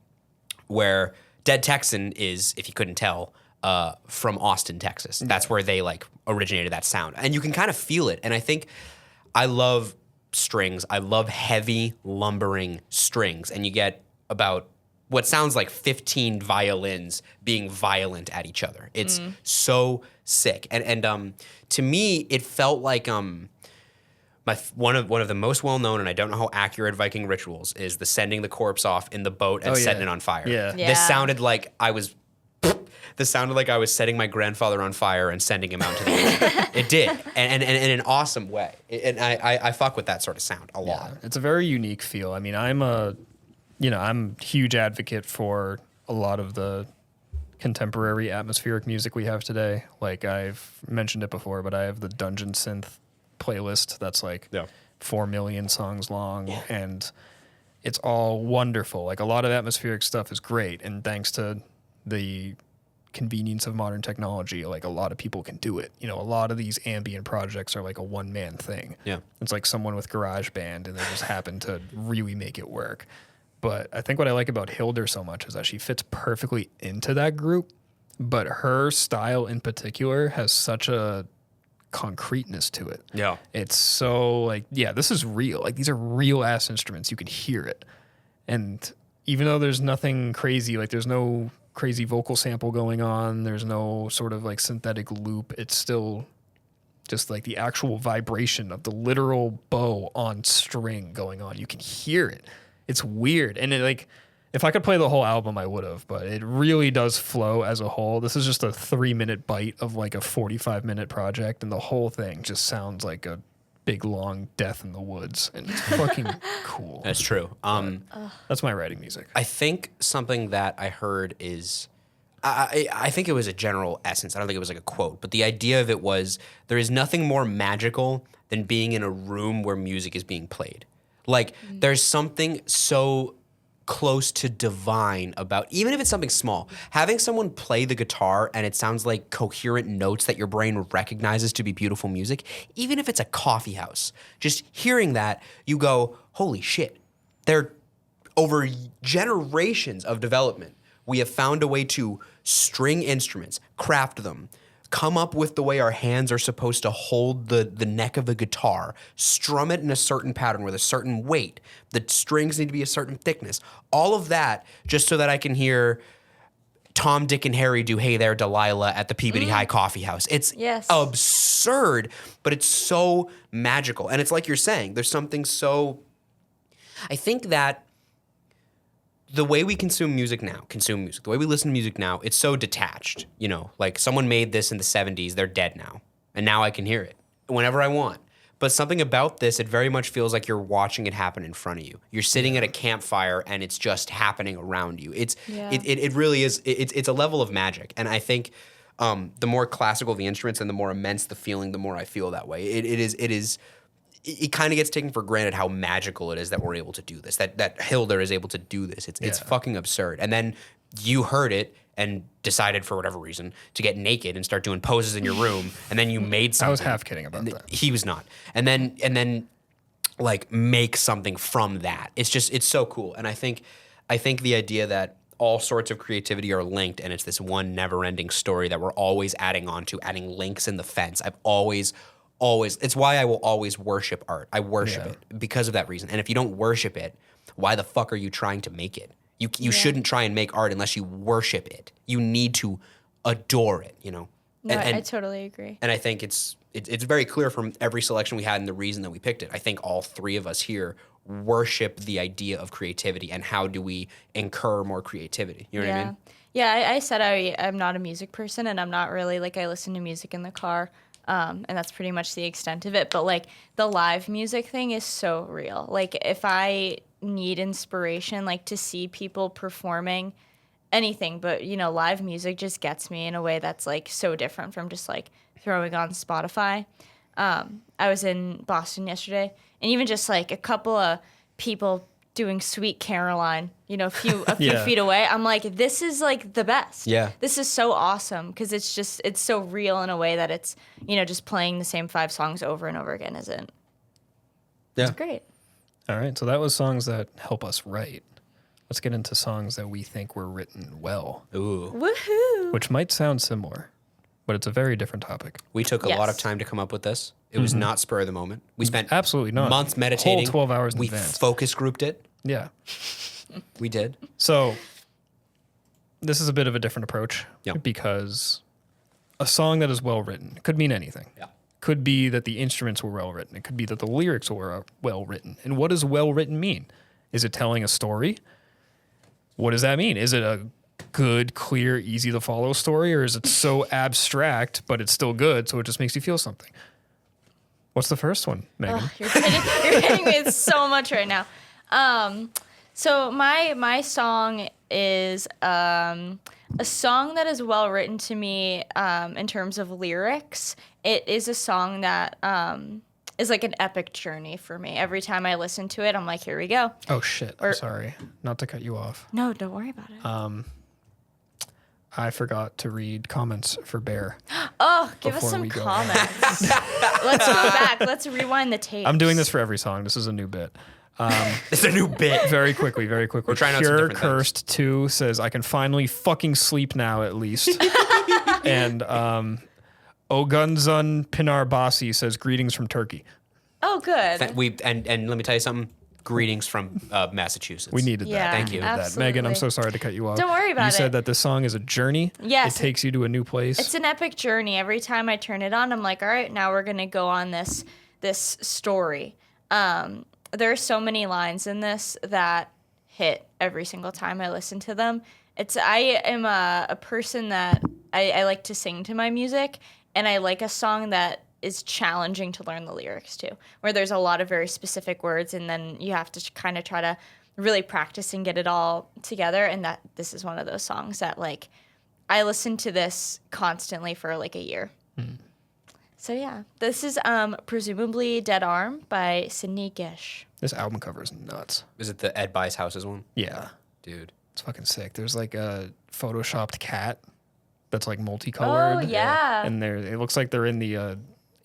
where Dead Texan is, if you couldn't tell, from Austin, Texas. That's where they like originated that sound, and you can kind of feel it. And I think I love strings. I love heavy, lumbering strings, and you get about what sounds like 15 violins being violent at each other. It's so sick, and to me, it felt like one of the most well known, and I don't know how accurate, Viking rituals is the sending the corpse off in the boat and setting it on fire. Yeah. This sounded like I was. This sounded like I was setting my grandfather on fire and sending him out to the ocean. It did, and in an awesome way. And I fuck with that sort of sound a lot. It's a very unique feel. I mean, I'm a huge advocate for a lot of the contemporary atmospheric music we have today. Like I've mentioned it before, but I have the Dungeon Synth playlist that's like 4 million songs long, and it's all wonderful. Like a lot of atmospheric stuff is great, and thanks to the convenience of modern technology, like a lot of people can do it. A lot of these ambient projects are like a one-man thing. Yeah, it's like someone with GarageBand, and they just happen to really make it work. But I think what I like about Hildur so much is that she fits perfectly into that group, but her style in particular has such a concreteness to it. Yeah, it's so like, this is real. Like these are real ass instruments. You can hear it, and even though there's nothing crazy, like there's no crazy vocal sample going on, there's no sort of like synthetic loop, it's still just like the actual vibration of the literal bow on string going on. You can hear it. It's weird. And it, like, if I could play the whole album, I would have, but it really does flow as a whole. This is just a 3-minute bite of like a 45-minute project, and the whole thing just sounds like a big long death in the woods, and it's fucking cool. That's true. That's my writing music. I think something that I heard is, I think it was a general essence. I don't think it was like a quote, but the idea of it was, there is nothing more magical than being in a room where music is being played. Like there's something so close to divine about, even if it's something small, having someone play the guitar and it sounds like coherent notes that your brain recognizes to be beautiful music, even if it's a coffee house, just hearing that, you go, holy shit. They're over generations of development. We have found a way to string instruments, craft them, come up with the way our hands are supposed to hold the neck of the guitar, strum it in a certain pattern with a certain weight. The strings need to be a certain thickness. All of that just so that I can hear Tom, Dick, and Harry do Hey There, Delilah at the Peabody High Coffee House. It's absurd, but it's so magical. And it's like you're saying, there's something so... I think that the way we consume music, the way we listen to music now, it's so detached. Like someone made this in the 70s, they're dead now. And now I can hear it whenever I want. But something about this, it very much feels like you're watching it happen in front of you. You're sitting at a campfire and it's just happening around you. It really is, it's a level of magic. And I think the more classical the instruments and the more immense the feeling, the more I feel that way. It kind of gets taken for granted how magical it is that we're able to do this, that Hildur is able to do this. It's fucking absurd. And then you heard it and decided for whatever reason to get naked and start doing poses in your room, and then you made something. I was half kidding about that. He was not. And then like make something from that. It's so cool. And I think the idea that all sorts of creativity are linked and it's this one never-ending story that we're always adding on to, adding links in the fence. I've always, it's why I will always worship art. I worship it because of that reason. And if you don't worship it, why the fuck are you trying to make it? You shouldn't try and make art unless you worship it. You need to adore it, you know? No, I totally agree. And I think it's very clear from every selection we had and the reason that we picked it. I think all three of us here worship the idea of creativity and how do we incur more creativity. You know what I mean? Yeah, I said I'm not a music person and I'm not really, like, I listen to music in the car. And that's pretty much the extent of it. But, like, the live music thing is so real. Like, if I need inspiration, like, to see people performing anything, but, you know, live music just gets me in a way that's, like, so different from just, like, throwing on Spotify. I was in Boston yesterday, and even just, like, a couple of people doing Sweet Caroline, you know, a few feet away, I'm like, this is, like, the best. Yeah. This is so awesome because it's so real in a way that it's, you know, just playing the same 5 songs over and over again isn't. Yeah. It's great. All right, so that was songs that help us write. Let's get into songs that we think were written well. Ooh. Woohoo! Which might sound similar, but it's a very different topic. We took a lot of time to come up with this. It was not spur of the moment. We spent Absolutely not. months meditating. Whole 12 hours in we advance. focus grouped it. Yeah. We did. So this is a bit of a different approach Yeah. because a song that is well written could mean anything. Yeah. Could be that the instruments were well written. It could be that the lyrics were well written. And what does well written mean? Is it telling a story? What does that mean? Is it a good, clear, easy to follow story, or is it so abstract but it's still good, so it just makes you feel something? What's the first one, Megan? Oh, you're hitting me with so much right now. So my song is a song that is well written to me in terms of lyrics. It is a song that is like an epic journey for me. Every time I listen to it, I'm like, here we go. Oh, shit. I'm sorry. Not to cut you off. No, don't worry about it. I forgot to read comments for Bear. Oh, give us before some we go. comments. Let's go back. Let's rewind the tape. I'm doing this for every song. This is a new bit. It's a new bit. Very quickly. We're trying out some Pure different Cursed 2 says, I can finally fucking sleep now at least. And Ogunzun Pinar Basi says, greetings from Turkey. Oh, good. And let me tell you something. Greetings from Massachusetts. We needed that. Yeah, Thank you. That. Megan, I'm so sorry to cut you off. Don't worry about You it. said that this song is a journey. Yes. It takes you to a new place. It's an epic journey. Every time I turn it on, I'm like, all right, now we're going to go on this story. There are so many lines in this that hit every single time I listen to them. I am a person that I like to sing to my music, and I like a song that is challenging to learn the lyrics to, where there's a lot of very specific words, and then you have to kind of try to really practice and get it all together. And this is one of those songs that, like, I listen to this constantly for like a year. So yeah, this is presumably Dead Arm by Sidney Gish. This album cover is nuts. Is it the Ed Buys Houses one? Yeah. Dude. It's fucking sick. There's like a photoshopped cat that's like multicolored. Oh, yeah. And it looks like they're in the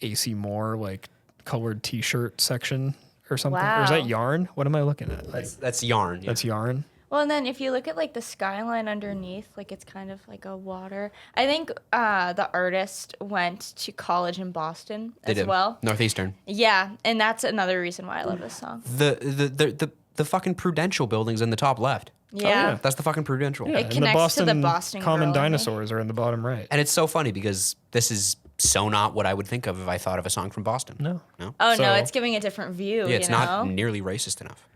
AC Moore like colored t-shirt section or something. Or is that Wow. yarn? What am I looking at? That's yarn. Yeah. That's yarn. Well, and then if you look at like the skyline underneath, like it's kind of like a water. I think the artist went to college in Boston They as did. well. Northeastern. Yeah, and that's another reason why I love this song. The fucking Prudential building's in the top left. Yeah. That's the fucking Prudential. It And connects to the Boston common girl in me. dinosaurs are in the bottom right. And it's so funny because this is so not what I would think of if I thought of a song from Boston. No. No? Oh So- no, it's giving a different view. Yeah, it's you know? not nearly racist enough.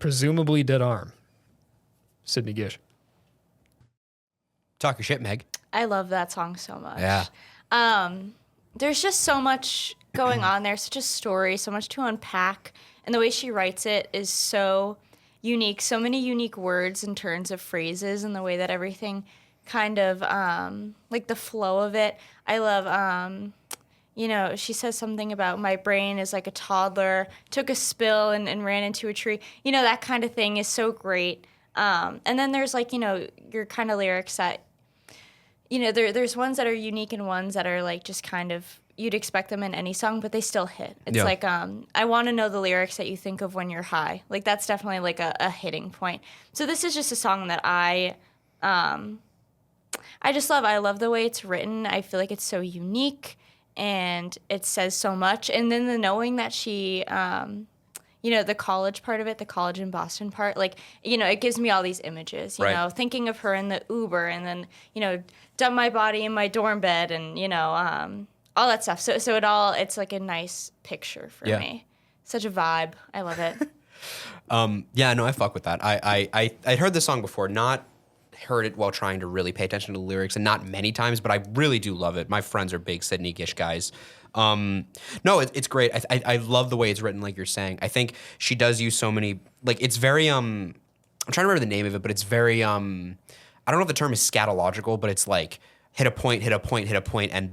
Presumably Dead Arm. Sidney Gish. Talk your shit, Meg. I love that song so much. Yeah. There's just so much going on there, such a story, so much to unpack, and the way she writes it is so unique. So many unique words and turns of phrases, and the way that everything kind of like the flow of it. I love. She says something about my brain is like a toddler, took a spill and ran into a tree. You know, that kind of thing is so great. And then there's like, your kind of lyrics that, there's ones that are unique and ones that are like just kind of you'd expect them in any song, but they still hit. It's like, I want to know the lyrics that you think of when you're high. Like, that's definitely like a hitting point. So this is just a song that I just love. I love the way it's written. I feel like it's so unique and it says so much. And then the knowing that she, the college part of it, the college in Boston part, like, it gives me all these images, you know, thinking of her in the Uber and then, dump my body in my dorm bed and, all that stuff. So it's like a nice picture for me. Such a vibe. I love it. I fuck with that. I'd heard this song before, not heard it while trying to really pay attention to the lyrics, and not many times, but I really do love it. My friends are big Sidney Gish guys. It's great. I love the way it's written, like you're saying. I think she does use so many, like, it's very, I'm trying to remember the name of it, but it's very, I don't know if the term is scatological, but it's like, hit a point, and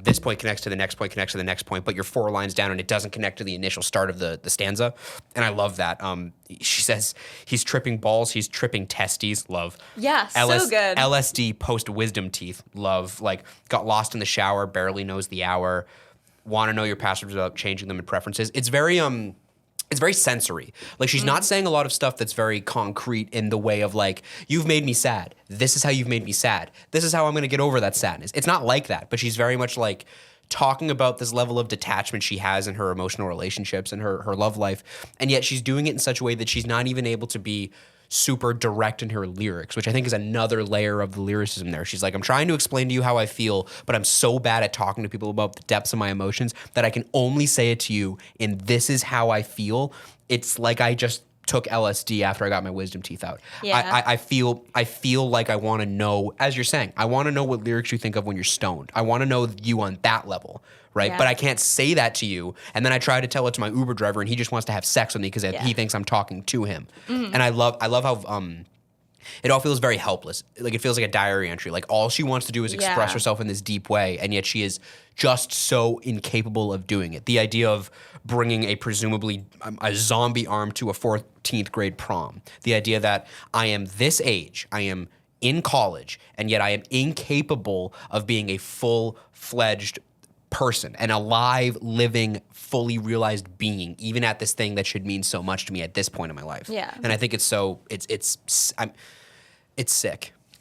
this point connects to the next point, connects to the next point, but you're 4 lines down and it doesn't connect to the initial start of the stanza. And I love that. She says, he's tripping balls, he's tripping testes, love. Yeah, so good. LSD post-wisdom teeth, love. Like, got lost in the shower, barely knows the hour, want to know your passwords without changing them in preferences. It's very sensory. Like, she's not saying a lot of stuff that's very concrete in the way of like, you've made me sad. This is how you've made me sad. This is how I'm going to get over that sadness. It's not like that, but she's very much like talking about this level of detachment she has in her emotional relationships and her love life. And yet she's doing it in such a way that she's not even able to be super direct in her lyrics, which I think is another layer of the lyricism there. She's like, I'm trying to explain to you how I feel, but I'm so bad at talking to people about the depths of my emotions that I can only say it to you in this is how I feel. It's like I just took LSD after I got my wisdom teeth out. Yeah. I feel like I want to know, as you're saying, I want to know what lyrics you think of when you're stoned. I want to know you on that level, right? Yeah. But I can't say that to you. And then I try to tell it to my Uber driver and he just wants to have sex with me because he thinks I'm talking to him. And I love how it all feels very helpless. Like, it feels like a diary entry. Like, all she wants to do is express herself in this deep way, and yet she is just so incapable of doing it. The idea of bringing a presumably a zombie arm to a 14th grade prom. The idea that I am this age, I am in college, and yet I am incapable of being a full-fledged person, an alive, living, fully realized being, even at this thing that should mean so much to me at this point in my life. Yeah. And I think it's sick.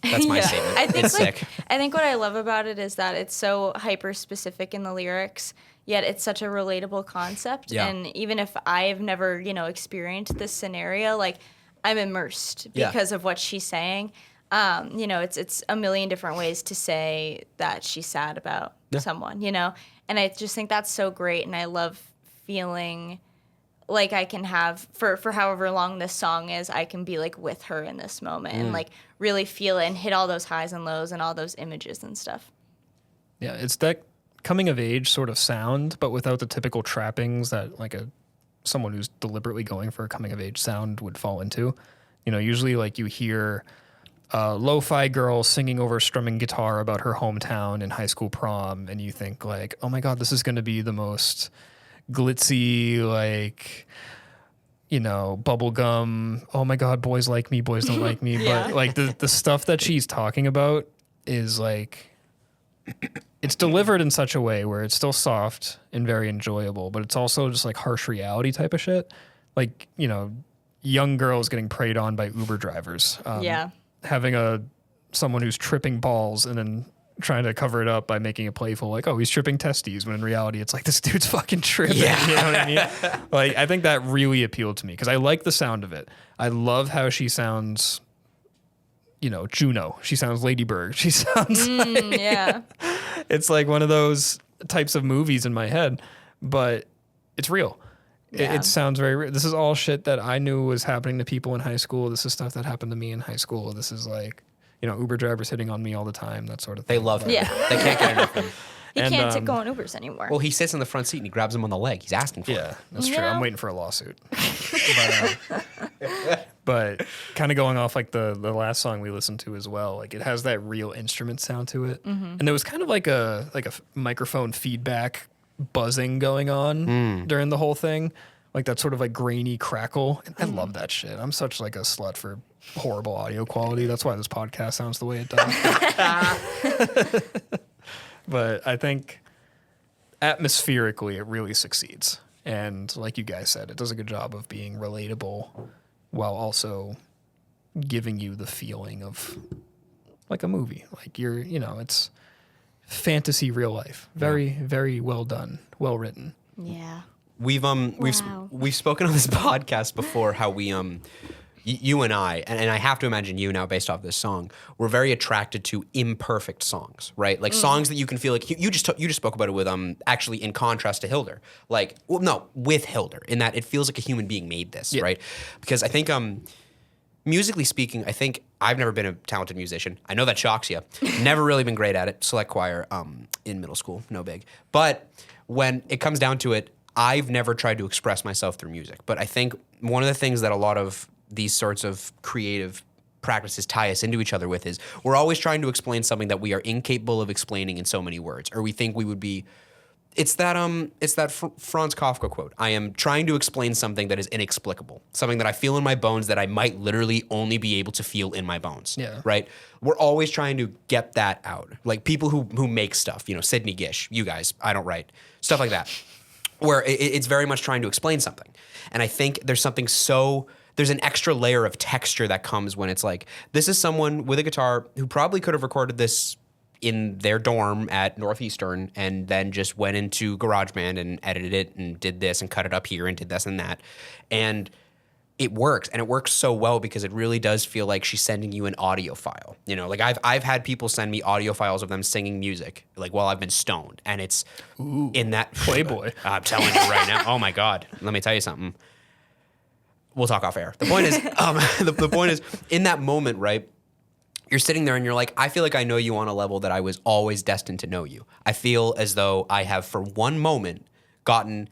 That's my statement. It's sick. I think what I love about it is that it's so hyper specific in the lyrics, yet it's such a relatable concept. Yeah. And even if I've never, experienced this scenario, like, I'm immersed because of what she's saying. It's a million different ways to say that she's sad about someone, and I just think that's so great. And I love feeling like I can have for however long this song is, I can be like with her in this moment and like really feel it and hit all those highs and lows and all those images and stuff. Yeah, it's that coming of age sort of sound, but without the typical trappings that like someone who's deliberately going for a coming of age sound would fall into. Usually like you hear lo-fi girl singing over strumming guitar about her hometown in high school prom, and you think like, oh my God, this is going to be the most glitzy, like, bubblegum, oh my God, boys like me, boys don't like me. But like the stuff that she's talking about is like, it's delivered in such a way where it's still soft and very enjoyable, but it's also just like harsh reality type of shit. Like, young girls getting preyed on by Uber drivers. Having someone who's tripping balls and then trying to cover it up by making it playful, like, oh, he's tripping testes, when in reality it's like, this dude's fucking tripping. Yeah. You know what I mean? Like, I think that really appealed to me because I like the sound of it. I love how she sounds, Juno. She sounds Ladybird. She sounds it's like one of those types of movies in my head, but it's real. Yeah. It sounds very real. This is all shit that I knew was happening to people in high school. This is stuff that happened to me in high school. This is like, Uber drivers hitting on me all the time, that sort of thing. They love him. Yeah. They can't get enough of him. He can't go on Ubers anymore. Well, he sits in the front seat and he grabs him on the leg. He's asking for it. Yeah, that's true. I'm waiting for a lawsuit. But kind of going off like the last song we listened to as well, like it has that real instrument sound to it. Mm-hmm. And there was kind of like a microphone feedback buzzing going on during the whole thing. Like that sort of like grainy crackle. And I love that shit. I'm such like a slut for horrible audio quality. That's why this podcast sounds the way it does. But I think atmospherically, it really succeeds. And like you guys said, it does a good job of being relatable while also giving you the feeling of like a movie. Like it's fantasy real life. Very, very well done, well written. Yeah. We've spoken on this podcast before how we you and I, and I have to imagine you now based off this song, we're very attracted to imperfect songs, right? Like songs that you can feel like you just spoke about it with actually in contrast to Hildur, like with Hildur, in that it feels like a human being made this, right? Because I think musically speaking, I think I've never been a talented musician. I know that shocks you. Never really been great at it. Select choir in middle school, no big. But when it comes down to it, I've never tried to express myself through music. But I think one of the things that a lot of these sorts of creative practices tie us into each other with is we're always trying to explain something that we are incapable of explaining in so many words, or we think we would be. It's that Franz Kafka quote. I am trying to explain something that is inexplicable, something that I feel in my bones that I might literally only be able to feel in my bones. Yeah. Right. We're always trying to get that out. Like people who make stuff, Sidney, Gish, you guys, I don't write, stuff like that, where it's very much trying to explain something. And I think there's an extra layer of texture that comes when it's like, this is someone with a guitar who probably could have recorded this in their dorm at Northeastern and then just went into GarageBand and edited it and did this and cut it up here and did this and that. And it works. And it works so well because it really does feel like she's sending you an audio file. Like I've had people send me audio files of them singing music, like while I've been stoned. And it's in that Playboy. I'm telling you right now. Oh my God. Let me tell you something. We'll talk off air. The point is, the point is, in that moment, right? You're sitting there and you're like, I feel like I know you on a level that I was always destined to know you. I feel as though I have, for one moment, gotten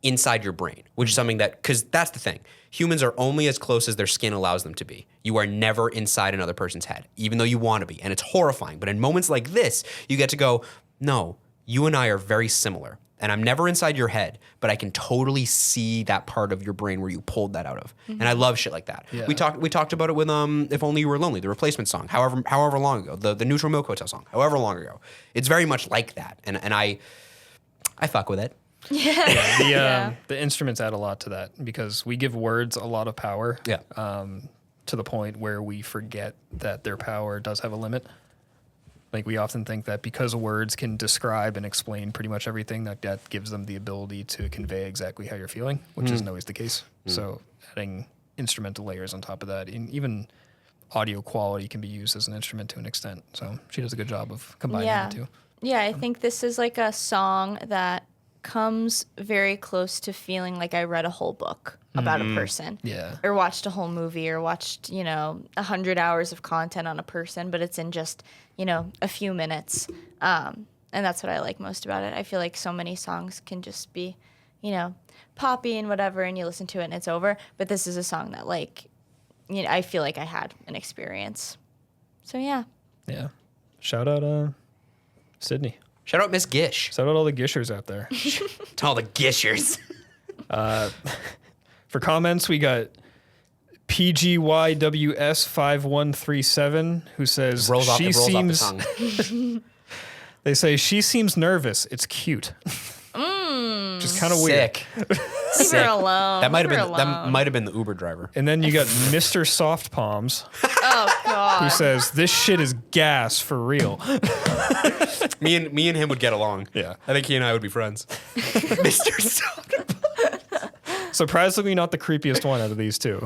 inside your brain, which is something because that's the thing. Humans are only as close as their skin allows them to be. You are never inside another person's head, even though you want to be. And it's horrifying. But in moments like this, you get to go, no, you and I are very similar. And I'm never inside your head, but I can totally see that part of your brain where you pulled that out of. Mm-hmm. And I love shit like that. Yeah. We talked about it with If Only You Were Lonely, the replacement song, however long ago, the Neutral Milk Hotel song, however long ago. It's very much like that. And I fuck with it. Yeah. The instruments add a lot to that because we give words a lot of power. Yeah. To the point where we forget that their power does have a limit. Like we often think that because words can describe and explain pretty much everything, that gives them the ability to convey exactly how you're feeling, which isn't always the case. So adding instrumental layers on top of that, and even audio quality can be used as an instrument to an extent. So she does a good job of combining the two. Yeah, I think this is like a song that comes very close to feeling like I read a whole book about a person. Yeah. Or watched a whole movie or watched, 100 hours of content on a person, but it's in just, a few minutes. And that's what I like most about it. I feel like so many songs can just be, poppy and whatever, and you listen to it and it's over. But this is a song that, I feel like I had an experience. So, yeah. Yeah. Shout out Sidney. Shout out Miss Gish. Shout out all the Gishers out there. To all the Gishers. For comments, we got PGYWS5137 who says she seems. They say she seems nervous. It's cute. Just kind of weird. Leave her alone. That might have been the Uber driver. And then you got Mr. Soft Palms. Oh God. Who says this shit is gas for real. Me and him would get along. Yeah. I think he and I would be friends. Mr. Soft Palms. Surprisingly, not the creepiest one out of these two.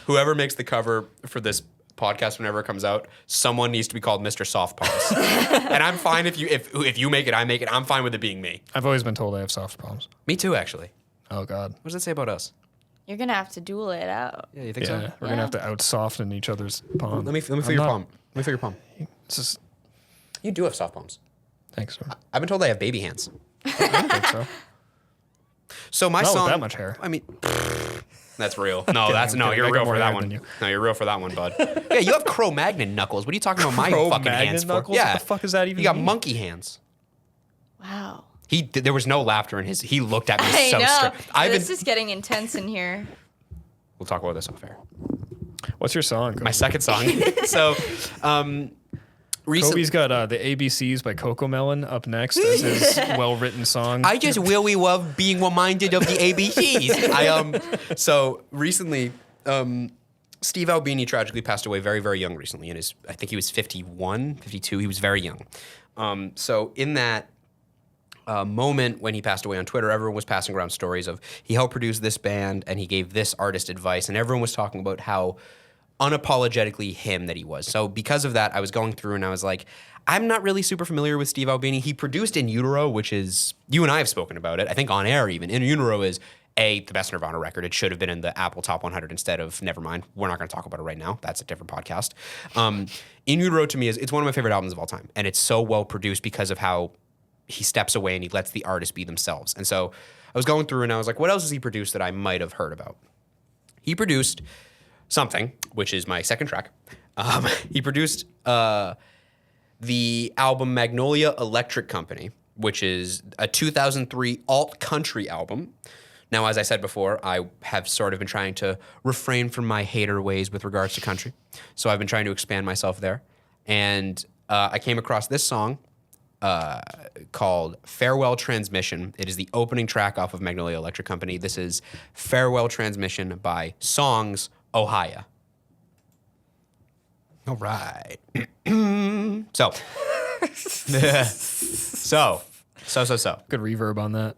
Whoever makes the cover for this podcast, whenever it comes out, someone needs to be called Mr. Soft Palms. And I'm fine if you make it, I make it. I'm fine with it being me. I've always been told I have soft palms. Me too, actually. Oh God. What does it say about us? You're gonna have to duel it out. Yeah, you think so? We're gonna have to out soften each other's palm. Let me feel your palm. Let me feel your palm. You do have soft palms. Thanks, sir. I've been told I have baby hands. I don't think so. So my Not song. with that much hair. I mean, that's real. No, you're real for that one. No, you're real for that one, bud. Yeah, you have Cro-Magnon knuckles. What are you talking about my fucking hands for? Knuckles? Yeah. What the fuck is that even? You got mean? monkey hands. Wow. There was no laughter in his. He looked at me I so know. straight. This is getting intense in here. We'll talk about this off air. What's your song? My second song. So, Kobe's got the ABCs by Coco Melon up next as his well-written song. I just really love being reminded of the ABCs. So recently, Steve Albini tragically passed away very, very young recently. I think he was 51, 52. He was very young. So in that moment when he passed away on Twitter, everyone was passing around stories of he helped produce this band and he gave this artist advice, and everyone was talking about how unapologetically him that he was. So because of that, I was going through and I was like, I'm not really super familiar with Steve Albini. He produced In Utero, which is, you and I have spoken about it, I think on air even. In Utero is the best Nirvana record. It should have been in the Apple Top 100 instead of, never mind, we're not going to talk about it right now. That's a different podcast. In Utero to me it's one of my favorite albums of all time. And it's so well produced because of how he steps away and he lets the artists be themselves. And so I was going through and I was like, what else has he produced that I might have heard about? He produced Something, which is my second track. He produced the album Magnolia Electric Company, which is a 2003 alt-country album. Now, as I said before, I have sort of been trying to refrain from my hater ways with regards to country. So I've been trying to expand myself there. And I came across this song called Farewell Transmission. It is the opening track off of Magnolia Electric Company. This is Farewell Transmission by Songs, Ohia. All right. So. Good reverb on that.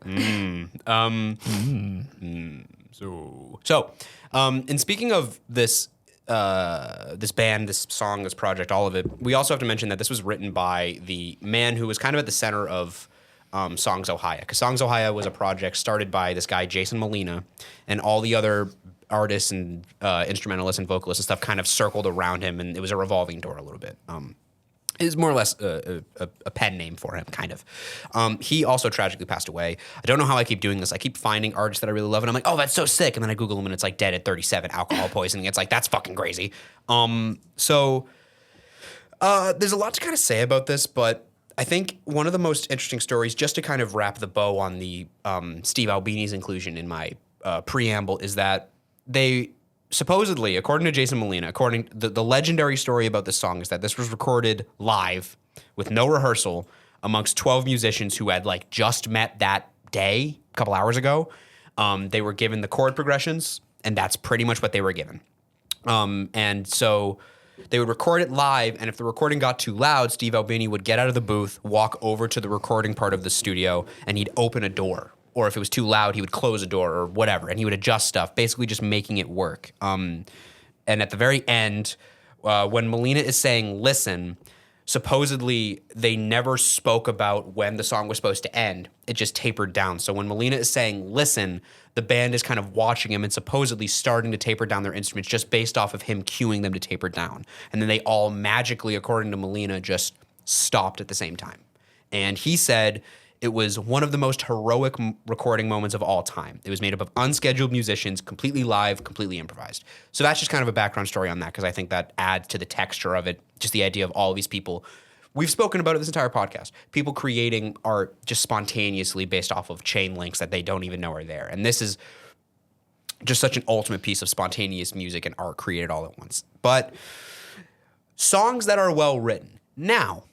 And speaking of this band, this song, this project, all of it, we also have to mention that this was written by the man who was kind of at the center of Songs Ohia. Because Songs Ohia was a project started by this guy, Jason Molina, and all the other artists and instrumentalists and vocalists and stuff kind of circled around him, and it was a revolving door a little bit. It was more or less a pen name for him, kind of. He also tragically passed away. I don't know how I keep doing this. I keep finding artists that I really love, and I'm like, oh, that's so sick. And then I Google them, and it's like dead at 37, alcohol poisoning. It's like, that's fucking crazy. So there's a lot to kind of say about this, but I think one of the most interesting stories, just to kind of wrap the bow on the Steve Albini's inclusion in my preamble, is that they supposedly, according to Jason Molina, the legendary story about this song is that this was recorded live with no rehearsal amongst 12 musicians who had like just met that day a couple hours ago. They were given the chord progressions, and that's pretty much what they were given. And so they would record it live, and if the recording got too loud, Steve Albini would get out of the booth, walk over to the recording part of the studio, and he'd open a door. Or if it was too loud, he would close a door or whatever, and he would adjust stuff, basically just making it work. And at the very end, when Molina is saying, listen, supposedly they never spoke about when the song was supposed to end. It just tapered down. So when Molina is saying, listen, the band is kind of watching him and supposedly starting to taper down their instruments just based off of him cueing them to taper down. And then they all magically, according to Molina, just stopped at the same time. And he said it was one of the most heroic recording moments of all time. It was made up of unscheduled musicians, completely live, completely improvised. So that's just kind of a background story on that, because I think that adds to the texture of it, just the idea of all these people. We've spoken about it this entire podcast. People creating art just spontaneously based off of chain links that they don't even know are there. And this is just such an ultimate piece of spontaneous music and art created all at once. But songs that are well written. Now,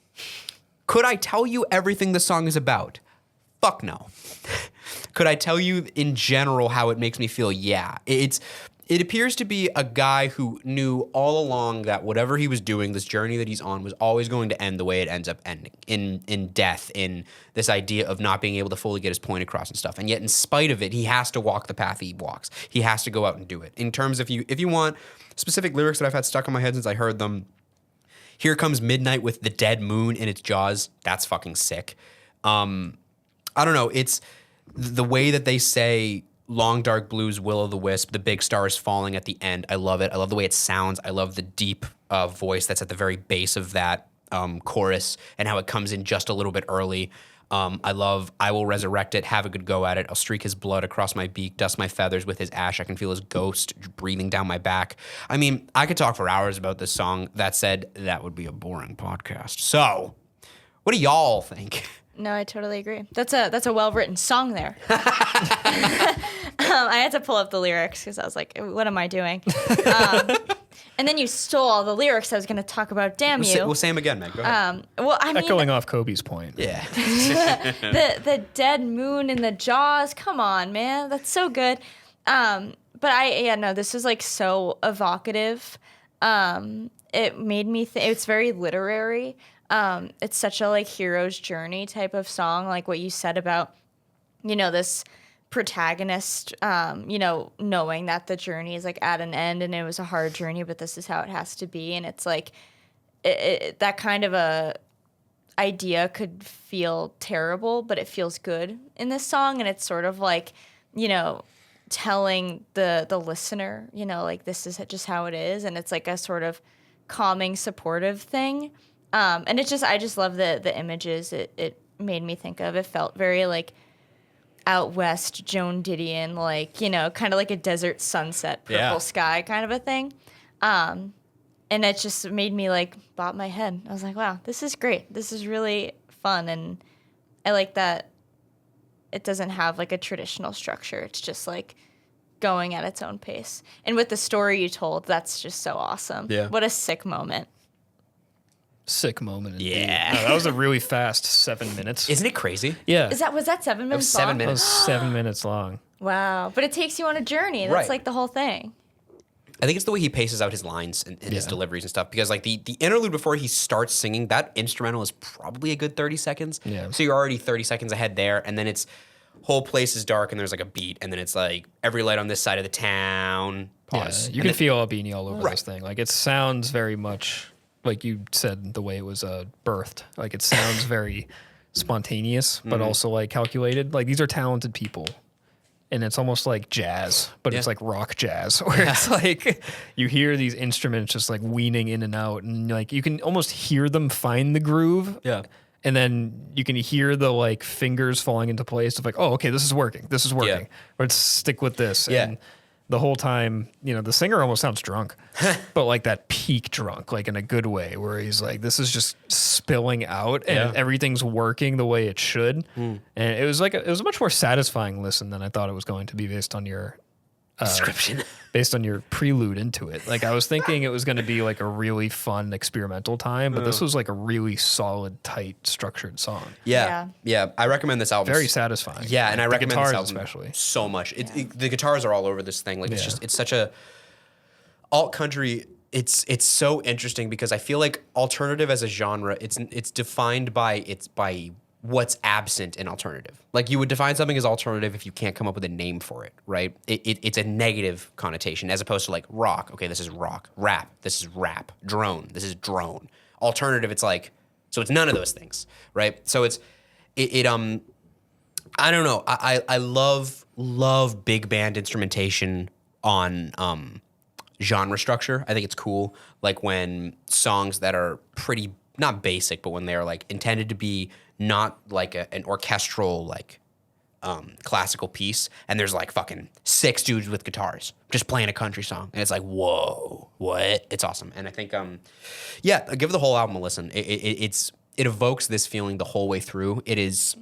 could I tell you everything the song is about? Fuck no. Could I tell you in general how it makes me feel? Yeah. It appears to be a guy who knew all along that whatever he was doing, this journey that he's on, was always going to end the way it ends up ending, in death, in this idea of not being able to fully get his point across and stuff. And yet in spite of it, he has to walk the path he walks. He has to go out and do it. In terms of, if you want specific lyrics that I've had stuck in my head since I heard them, here comes midnight with the dead moon in its jaws. That's fucking sick. I don't know. It's the way that they say long dark blues, will-o'-the-wisp, the big stars falling at the end. I love it. I love the way it sounds. I love the deep voice that's at the very base of that chorus and how it comes in just a little bit early. I love I will resurrect it, have a good go at it. I'll streak his blood across my beak, dust my feathers with his ash. I can feel his ghost breathing down my back. I mean, I could talk for hours about this song. That said, that would be a boring podcast. So, what do y'all think? No, I totally agree. That's a well-written song there. I had to pull up the lyrics because I was like, what am I doing? And then you stole all the lyrics I was going to talk about. Damn you. We'll say them again, Meg. Go ahead. Well, I mean, echoing off Kobe's point. Yeah. the dead moon in the jaws. Come on, man, that's so good. But this is like so evocative. It made me think. It's very literary. It's such a like hero's journey type of song, like what you said about, this protagonist, knowing that the journey is like at an end and it was a hard journey, but this is how it has to be. And it's like that kind of a idea could feel terrible, but it feels good in this song. And it's sort of like, telling the listener, like this is just how it is. And it's like a sort of calming, supportive thing. And I just love the images it made me think of. It felt very like out west Joan Didion, like, kind of like a desert sunset, purple sky kind of a thing. And it just made me like bop my head. I was like, wow, this is great. This is really fun. And I like that it doesn't have like a traditional structure. It's just like going at its own pace. And with the story you told, that's just so awesome. Yeah. What a sick moment. Sick moment. Indeed. Yeah. No, that was a really fast 7 minutes. Isn't it crazy? Yeah. Was that 7 minutes was 7 long? minutes. That was 7 minutes long. Wow. But it takes you on a journey. That's Right. like the whole thing. I think it's the way he paces out his lines and his deliveries and stuff. Because like the interlude before he starts singing, that instrumental is probably a good 30 seconds. Yeah. So you're already 30 seconds ahead there, and then it's whole place is dark and there's like a beat, and then it's like every light on this side of the town. Pause. Yeah, you can feel Albini all over this thing. Like it sounds very much like you said the way it was birthed. Like it sounds very spontaneous, but also like calculated. Like these are talented people. And it's almost like jazz, but it's like rock jazz, where it's like you hear these instruments just like weaning in and out, and like you can almost hear them find the groove. Yeah. And then you can hear the like fingers falling into place of like, oh, okay, this is working. This is working. Let's stick with this. Yeah. And the whole time, the singer almost sounds drunk, but like that peak drunk, like in a good way, where he's like, this is just spilling out and everything's working the way it should. And it was a much more satisfying listen than I thought it was going to be based on your Description. based on your prelude into it. Like I was thinking it was going to be like a really fun experimental time, but this was like a really solid, tight, structured song. Yeah. I recommend this album. Very satisfying. Yeah, and I The recommend this guitars album especially. so much. The guitars are all over this thing. Like it's such a alt country. It's so interesting because I feel like alternative as a genre, it's defined by what's absent in alternative. Like you would define something as alternative if you can't come up with a name for it, right? It's a negative connotation as opposed to like rock. Okay, this is rock. Rap, this is rap. Drone, this is drone. Alternative, it's like, so it's none of those things, right? So I don't know. I love big band instrumentation on genre structure. I think it's cool. Like when songs that are pretty, not basic, but when they're like intended to be not like an orchestral, like classical piece, and there's like fucking 6 dudes with guitars just playing a country song, and it's like, whoa, what? It's awesome. And I think, give the whole album a listen. It evokes this feeling the whole way through. It is,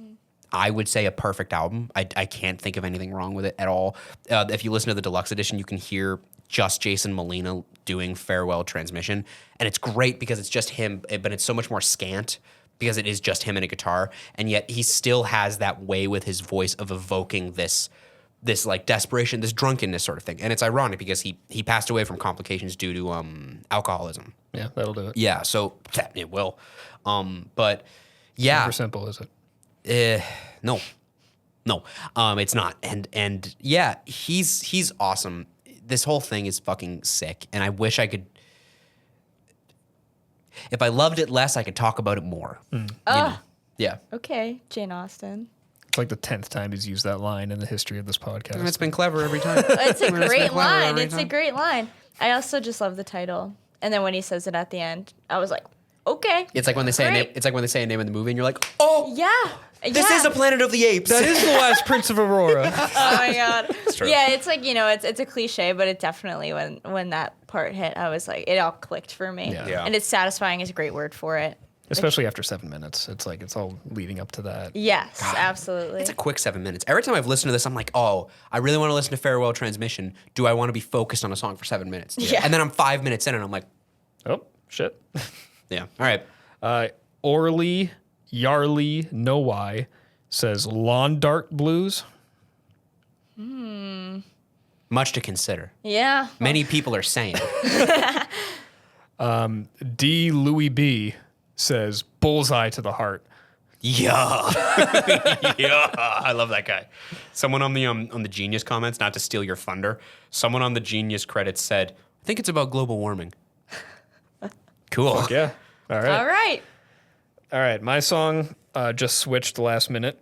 I would say, a perfect album. I can't think of anything wrong with it at all. If you listen to the deluxe edition, you can hear just Jason Molina doing Farewell Transmission, and it's great because it's just him, but it's so much more scant because it is just him and a guitar, and yet he still has that way with his voice of evoking this like desperation, this drunkenness sort of thing. And it's ironic because he passed away from complications due to alcoholism. Yeah, that'll do it. Yeah, so it will. But yeah, Super simple, is it? No, it's not. And yeah, he's awesome. This whole thing is fucking sick, and I wish I could. If I loved it less, I could talk about it more. Yeah. Okay, Jane Austen. It's like the 10th time he's used that line in the history of this podcast. And it's been clever every time. It's a great line. It's a great line. I also just love the title. And then when he says it at the end, I was like, okay. It's like when they say a name. Great. It's like when they say a name in the movie, and you're like, oh, Yeah. this is a Planet of the Apes. That is the Last Prince of Aurora. Oh my god. It's true. Yeah, it's like, it's a cliche, but it definitely when that part hit, I was like, it all clicked for me. Yeah. And it's satisfying is a great word for it. Especially after 7 minutes. It's like, it's all leading up to that. Yes, absolutely. It's a quick 7 minutes. Every time I've listened to this, I'm like, oh, I really want to listen to Farewell Transmission. Do I want to be focused on a song for 7 minutes? Yeah. And then I'm 5 minutes in and I'm like, Oh, shit. yeah. All right. Orly Yarly No Why says Lawn Dart Blues. Much to consider. Yeah. Many people are saying. D. Louis B says Bullseye to the Heart. Yeah. Yeah. I love that guy. Someone on the Genius comments, not to steal your thunder, someone on the Genius credits said, I think it's about global warming. Cool. Yeah. All right. All right. All right. My song just switched last minute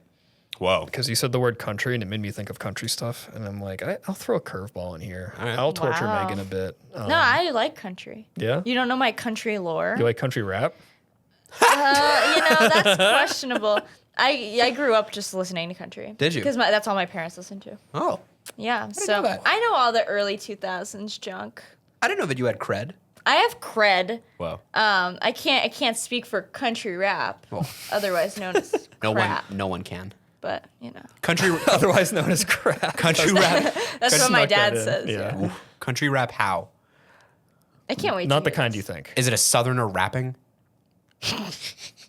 Whoa. because you said the word country and it made me think of country stuff. And I'm like, I'll throw a curveball in here. All right. I'll torture Wow. Megan a bit. No, I like country. Yeah? You don't know my country lore. You like country rap? That's questionable. I grew up just listening to country. Did you? Because that's all my parents listened to. Oh. Yeah, know so that. I know all the early 2000s junk. I didn't know that you had cred. I have cred. Whoa. I can't speak for country rap, otherwise known as crap. No one can. But you know, Country Otherwise known as crap. country rap. that's what my Snuck that dad in. says. Yeah. Yeah. Country rap how? I can't wait. Not to the hear kind this. you think. Is it a southerner rapping?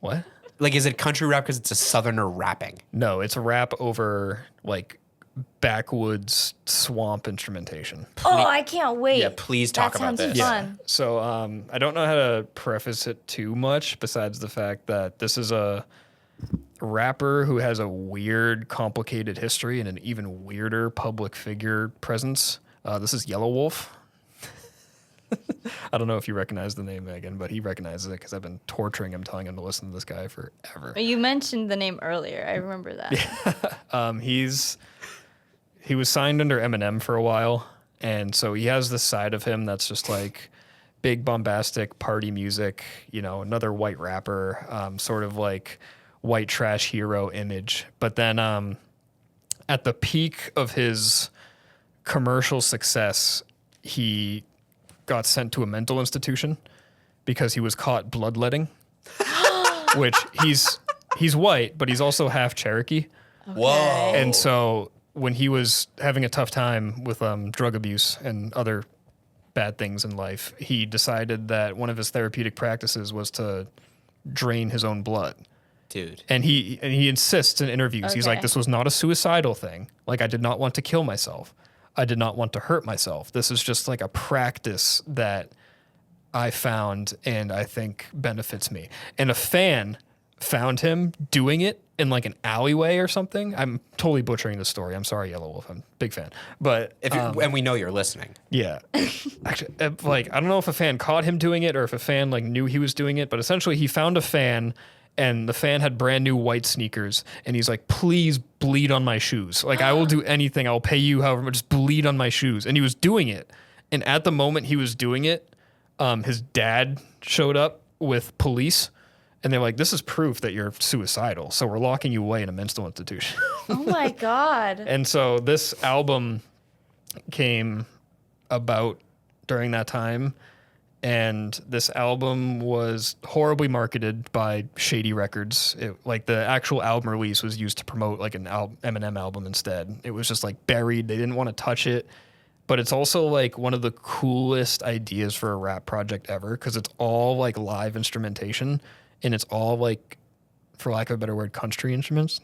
What? Like, is it country rap because it's a southerner rapping? No, it's a rap over like backwoods swamp instrumentation. Oh, I can't wait. Yeah, please talk that about sounds this. Fun. So I don't know how to preface it too much besides the fact that this is a rapper who has a weird, complicated history and an even weirder public figure presence. This is Yelawolf. I don't know if you recognize the name, Megan, but he recognizes it because I've been torturing him, telling him to listen to this guy forever. You mentioned the name earlier. I remember that. He was signed under Eminem for a while, and so he has this side of him that's just like big bombastic party music, you know, another white rapper, sort of like white trash hero image. But then at the peak of his commercial success, he got sent to a mental institution because he was caught bloodletting, which he's white, but he's also half Cherokee. Whoa. And so when he was having a tough time with drug abuse and other bad things in life, he decided that one of his therapeutic practices was to drain his own blood. Dude. And he insists in interviews, he's like, Okay. this was not a suicidal thing. Like, I did not want to kill myself. I did not want to hurt myself. This is just like a practice that I found and I think benefits me. And a fan found him doing it in like an alleyway or something. I'm totally butchering the story. I'm sorry, Yelawolf. I'm a big fan. But If you, and we know you're listening. yeah. Actually, like, I don't know if a fan caught him doing it or if a fan like knew he was doing it, but essentially he found a fan and the fan had brand new white sneakers and he's like, please bleed on my shoes. Like, I will do anything. I'll pay you however much, just bleed on my shoes. And he was doing it. And at the moment he was doing it, his dad showed up with police and they're like, this is proof that you're suicidal. So we're locking you away in a mental institution. Oh my God. And so this album came about during that time. And this album was horribly marketed by Shady Records. Like, the actual album release was used to promote like an Eminem album instead. It was just like buried. They didn't want to touch it. But it's also like one of the coolest ideas for a rap project ever because it's all like live instrumentation and it's all like, for lack of a better word, country instruments.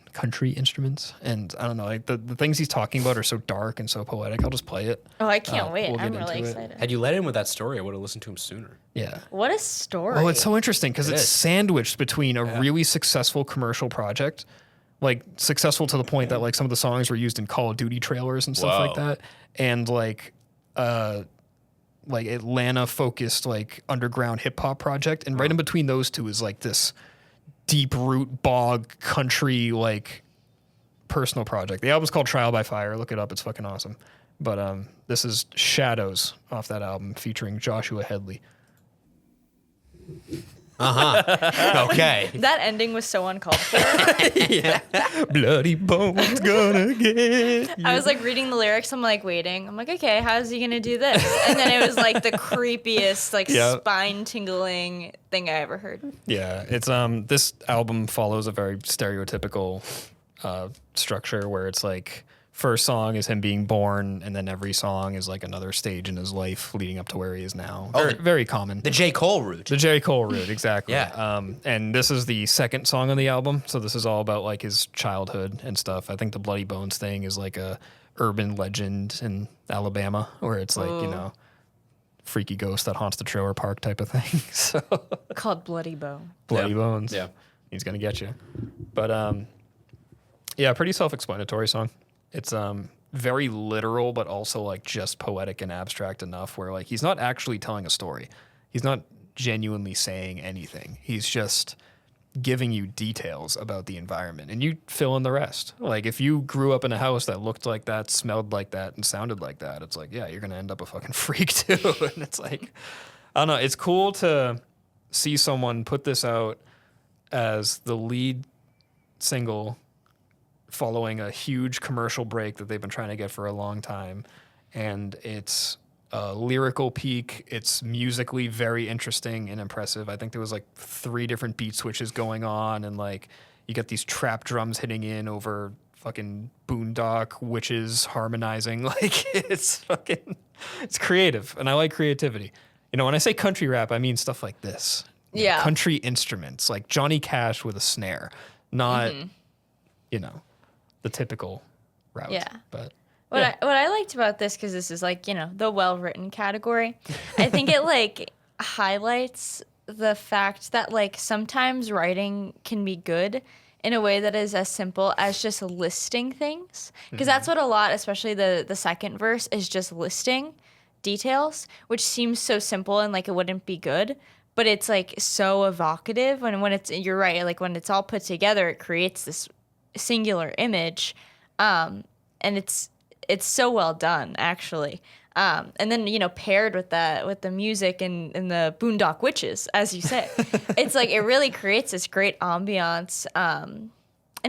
And I don't know, like the things he's talking about are so dark and so poetic. I'll just play it. Oh, I can't wait. we'll I'm get really into it. excited. Had you let in with that story, I would have listened to him sooner. Yeah. What a story. Oh, it's so interesting because it's is. sandwiched between a really successful commercial project, like successful to the point that like some of the songs were used in Call of Duty trailers and stuff like Whoa. that, and like Atlanta focused like underground hip hop project, and right in between those two is like this deep root bog country like personal project. The album's called Trial by Fire. Look it up; it's fucking awesome. But this is Shadows off that album featuring Joshua Hedley. Okay. That ending was so uncalled for. Yeah. Bloody bones gonna get you. I was like reading the lyrics. I'm like waiting. I'm like, okay, how's he gonna do this? And then it was like the creepiest, like spine tingling thing I ever heard. Yeah, it's this album follows a very stereotypical structure where it's like first song is him being born, and then every song is like another stage in his life leading up to where he is now. Very common. The J. Cole route. The J. Cole route, exactly. Yeah. And this is the second song on the album, so this is all about like his childhood and stuff. I think the Bloody Bones thing is like a urban legend in Alabama, where it's like, you know, freaky ghost that haunts the trailer park type of thing. So Called Bloody Bone. Bloody Bones. Yeah. He's gonna get you. But yeah, pretty self-explanatory song. It's very literal, but also like just poetic and abstract enough where like he's not actually telling a story. He's not genuinely saying anything. He's just giving you details about the environment, and you fill in the rest. Like if you grew up in a house that looked like that, smelled like that, and sounded like that, it's like, yeah, you're gonna end up a fucking freak too. And it's like, I don't know. It's cool to see someone put this out as the lead single following a huge commercial break that they've been trying to get for a long time. And it's a lyrical peak. It's musically very interesting and impressive. I think there was like 3 different beat switches going on, and like you get these trap drums hitting in over fucking boondock witches harmonizing. Like it's creative, and I like creativity. You know, when I say country rap, I mean stuff like this. Yeah. Country instruments, like Johnny Cash with a snare, not, you know, the typical route. Yeah. But what I liked about this, because this is like, you know, the well-written category, I think it like highlights the fact that like sometimes writing can be good in a way that is as simple as just listing things. Because that's what a lot, especially the second verse, is just listing details, which seems so simple and like it wouldn't be good. But it's like so evocative, and when it's, you're right, like when it's all put together, it creates this singular image, and it's so well done, actually. And then, you know, paired with the music and the Boondock Witches, as you say, it's like it really creates this great ambiance. And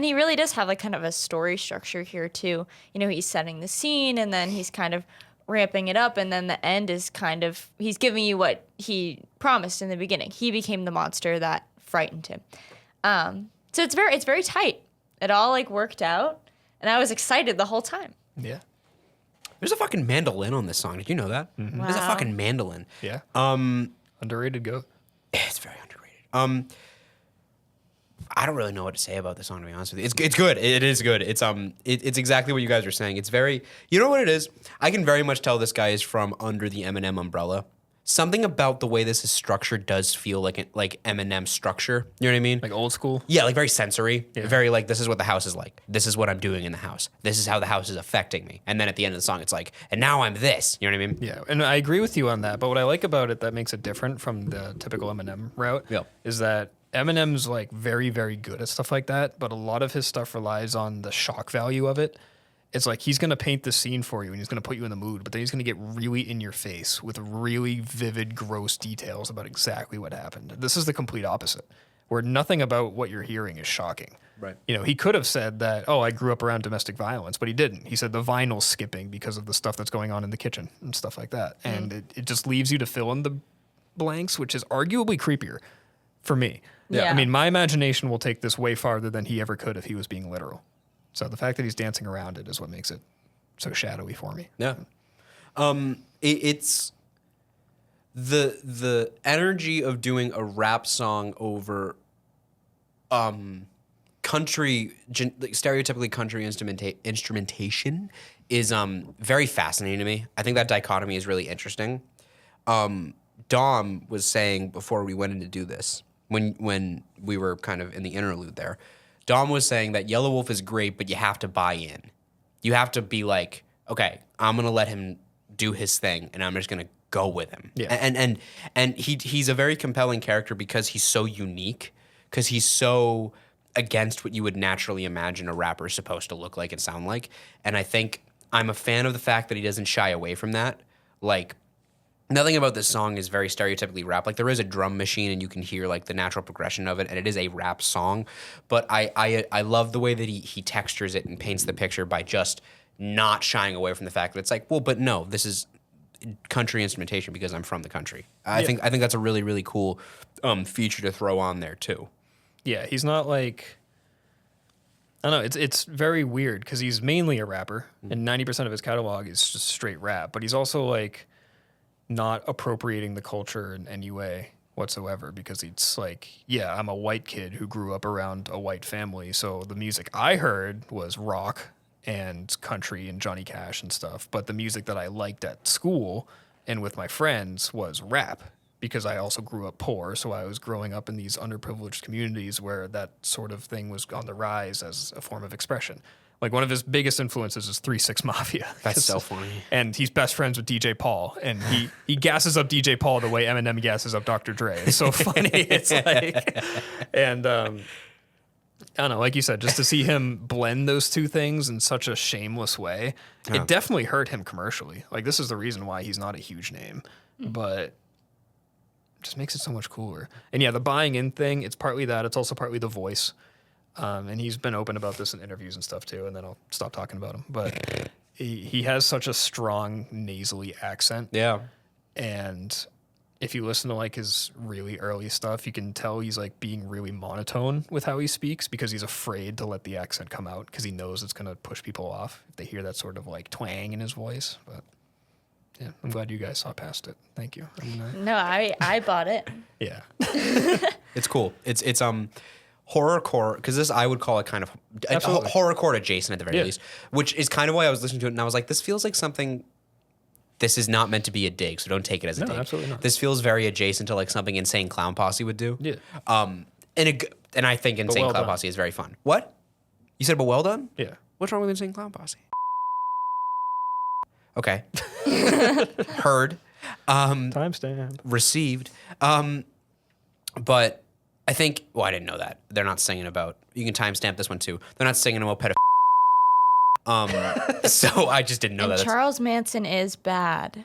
he really does have like kind of a story structure here too. You know, he's setting the scene, and then he's kind of ramping it up, and then the end is kind of, he's giving you what he promised in the beginning. He became the monster that frightened him. So it's very tight. It all like worked out, and I was excited the whole time. yeah. There's a fucking mandolin on this song. Did you know that? Wow. There's a fucking mandolin. Yeah. Underrated goat. It's very underrated. I don't really know what to say about this song, to be honest with you. It's good. It is good. It's exactly what you guys are saying. It's very, you know what it is? I can very much tell this guy is from under the Eminem umbrella. Something about the way this is structured does feel like Eminem structure. You know what I mean? Like old school. Yeah, like very sensory. Yeah. Very like, this is what the house is like. This is what I'm doing in the house. This is how the house is affecting me. And then at the end of the song, it's like, and now I'm this. You know what I mean? Yeah, and I agree with you on that. But what I like about it that makes it different from the typical Eminem route is that Eminem's like very, very good at stuff like that. But a lot of his stuff relies on the shock value of it. It's like he's going to paint the scene for you, and he's going to put you in the mood, but then he's going to get really in your face with really vivid, gross details about exactly what happened. This is the complete opposite, where nothing about what you're hearing is shocking. Right. You know, he could have said that, oh, I grew up around domestic violence, but he didn't. He said the vinyl's skipping because of the stuff that's going on in the kitchen and stuff like that. And it just leaves you to fill in the blanks, which is arguably creepier for me. Yeah. I mean, my imagination will take this way farther than he ever could if he was being literal. So the fact that he's dancing around it is what makes it so shadowy for me. Yeah. It's the energy of doing a rap song over country, stereotypically country instrumentation is very fascinating to me. I think that dichotomy is really interesting. Dom was saying before we went in to do this, when we were kind of in the interlude there, Dom was saying that Yelawolf is great, but you have to buy in. You have to be like, okay, I'm gonna let him do his thing, and I'm just gonna go with him. Yeah. And he's a very compelling character because he's so unique, because he's so against what you would naturally imagine a rapper is supposed to look like and sound like. And I think I'm a fan of the fact that he doesn't shy away from that. Like, Nothing about this song is very stereotypically rap. Like, there is a drum machine, and you can hear like the natural progression of it, and it is a rap song. But I love the way that he textures it and paints the picture by just not shying away from the fact that it's like, well, but no, this is country instrumentation because I'm from the country. I think that's a really, really cool feature to throw on there too. Yeah, he's not like, I don't know, it's very weird because he's mainly a rapper, and 90% of his catalog is just straight rap, but he's also like not appropriating the culture in any way whatsoever, because it's like, yeah, I'm a white kid who grew up around a white family, so the music I heard was rock and country and Johnny Cash and stuff, but the music that I liked at school and with my friends was rap, because I also grew up poor, so I was growing up in these underprivileged communities where that sort of thing was on the rise as a form of expression. Like, one of his biggest influences is 3 6 Mafia. That's so funny. And he's best friends with DJ Paul. And he gasses up DJ Paul the way Eminem gasses up Dr. Dre. It's so funny. It's like, and I don't know, like you said, just to see him blend those two things in such a shameless way, it definitely hurt him commercially. Like, this is the reason why he's not a huge name. But it just makes it so much cooler. And yeah, the buying in thing, it's partly that. It's also partly the voice. And he's been open about this in interviews and stuff too, and then I'll stop talking about him. But he has such a strong nasally accent. Yeah. And if you listen to like his really early stuff, you can tell he's like being really monotone with how he speaks, because he's afraid to let the accent come out, because he knows it's going to push people off if they hear that sort of like twang in his voice. But yeah, I'm glad you guys saw past it. Thank you. No, I bought it. Yeah. It's cool. It's horrorcore, because this I would call it kind of horrorcore adjacent at the very least, which is kind of why I was listening to it, and I was like, this feels like something. This is not meant to be a dig, so don't take it as a dig. Absolutely not. This feels very adjacent to like something Insane Clown Posse would do. Yeah. And I think Insane Clown Posse is very fun. What? You said, but well done? Yeah. What's wrong with Insane Clown Posse? Okay. Heard. Timestamp. Received. But I think, well, I didn't know that. They're not singing about, you can timestamp this one too. They're not singing about so I just didn't know that. Charles Manson is bad.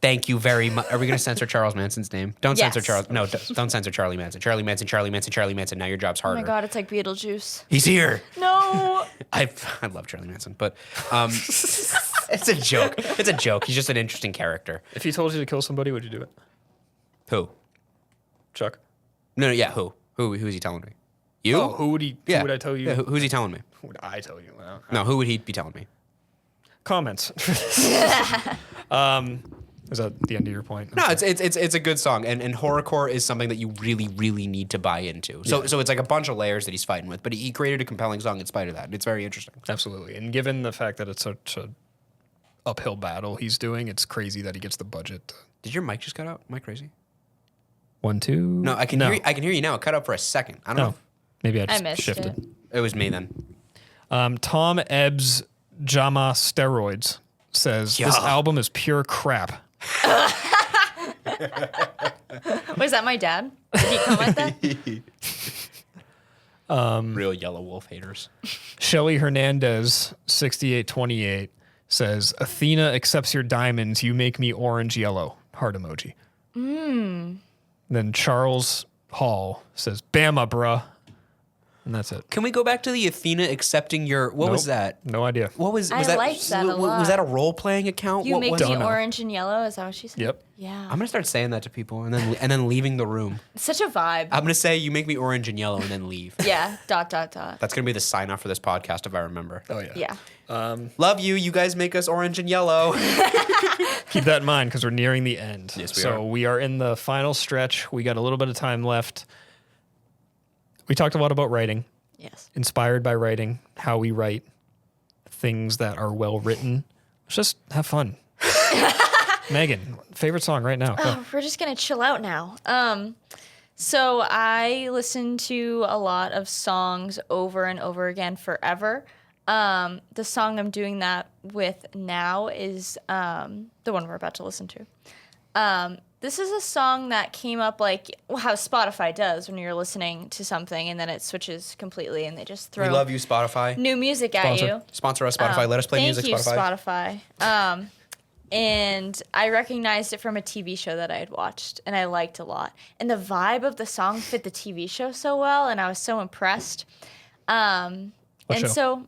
Thank you very much. Are we going to censor Charles Manson's name? Don't Yes. censor Charles. No, don't censor Charlie Manson. Charlie Manson, Charlie Manson, Charlie Manson. Now your job's Oh harder. my God, it's like Beetlejuice. He's here. No. I love Charlie Manson, but it's a joke. It's a joke. He's just an interesting character. If he told you to kill somebody, would you do it? Who? Chuck? No, yeah, who? Who's he telling me? You? Oh, who would I tell you? Yeah, who's he telling me? Who would I tell you? Well, No, who would he be telling me? Comments. Is that the end of your point? No, it's a good song, and horrorcore is something that you really, really need to buy into. So it's like a bunch of layers that he's fighting with, but he created a compelling song in spite of that, and it's very interesting. Absolutely. And given the fact that it's such a uphill battle he's doing, it's crazy that he gets the budget. Did your mic just cut out? Am I crazy? 1, 2. No, I can hear you, I can hear you now. It cut out for a second. I don't know. Maybe I just missed shifted. It was me then. Tom Ebbs Jama Steroids says this album is pure crap. Was that my dad? Did he comment that? Real Yelawolf haters. Shelly Hernandez 6828 says Athena accepts your diamonds. You make me orange yellow. Heart emoji. Then Charles Hall says Bama, bruh. And that's it. Can we go back to the Athena accepting your? What was that? No idea. What was I that? liked that a lot. Was that a role playing account? You make me Don't know. orange and yellow. Is that what she said? Yep. Yeah. I'm gonna start saying that to people and then leaving the room. It's such a vibe. I'm gonna say you make me orange and yellow and then leave. Yeah. ... That's gonna be the sign off for this podcast if I remember. Oh yeah. Yeah. Love you. You guys make us orange and yellow. Keep that in mind because we're nearing the end. Yes, we so are. we are in the final stretch. We got a little bit of time left. We talked a lot about writing. Yes. Inspired by writing, how we write, things that are well written. Let's just have fun. Megan, favorite song right now? Go. Oh, we're just gonna chill out now. So I listen to a lot of songs over and over again forever. The song I'm doing that with now is the one we're about to listen to. This is a song that came up like how Spotify does when you're listening to something and then it switches completely and they just throw We love you, Spotify. new music at you. Sponsor us, Spotify. Let us play music, Thank you, Spotify. Spotify. And I recognized it from a TV show that I had watched and I liked a lot. And the vibe of the song fit the TV show so well, and I was so impressed. Show?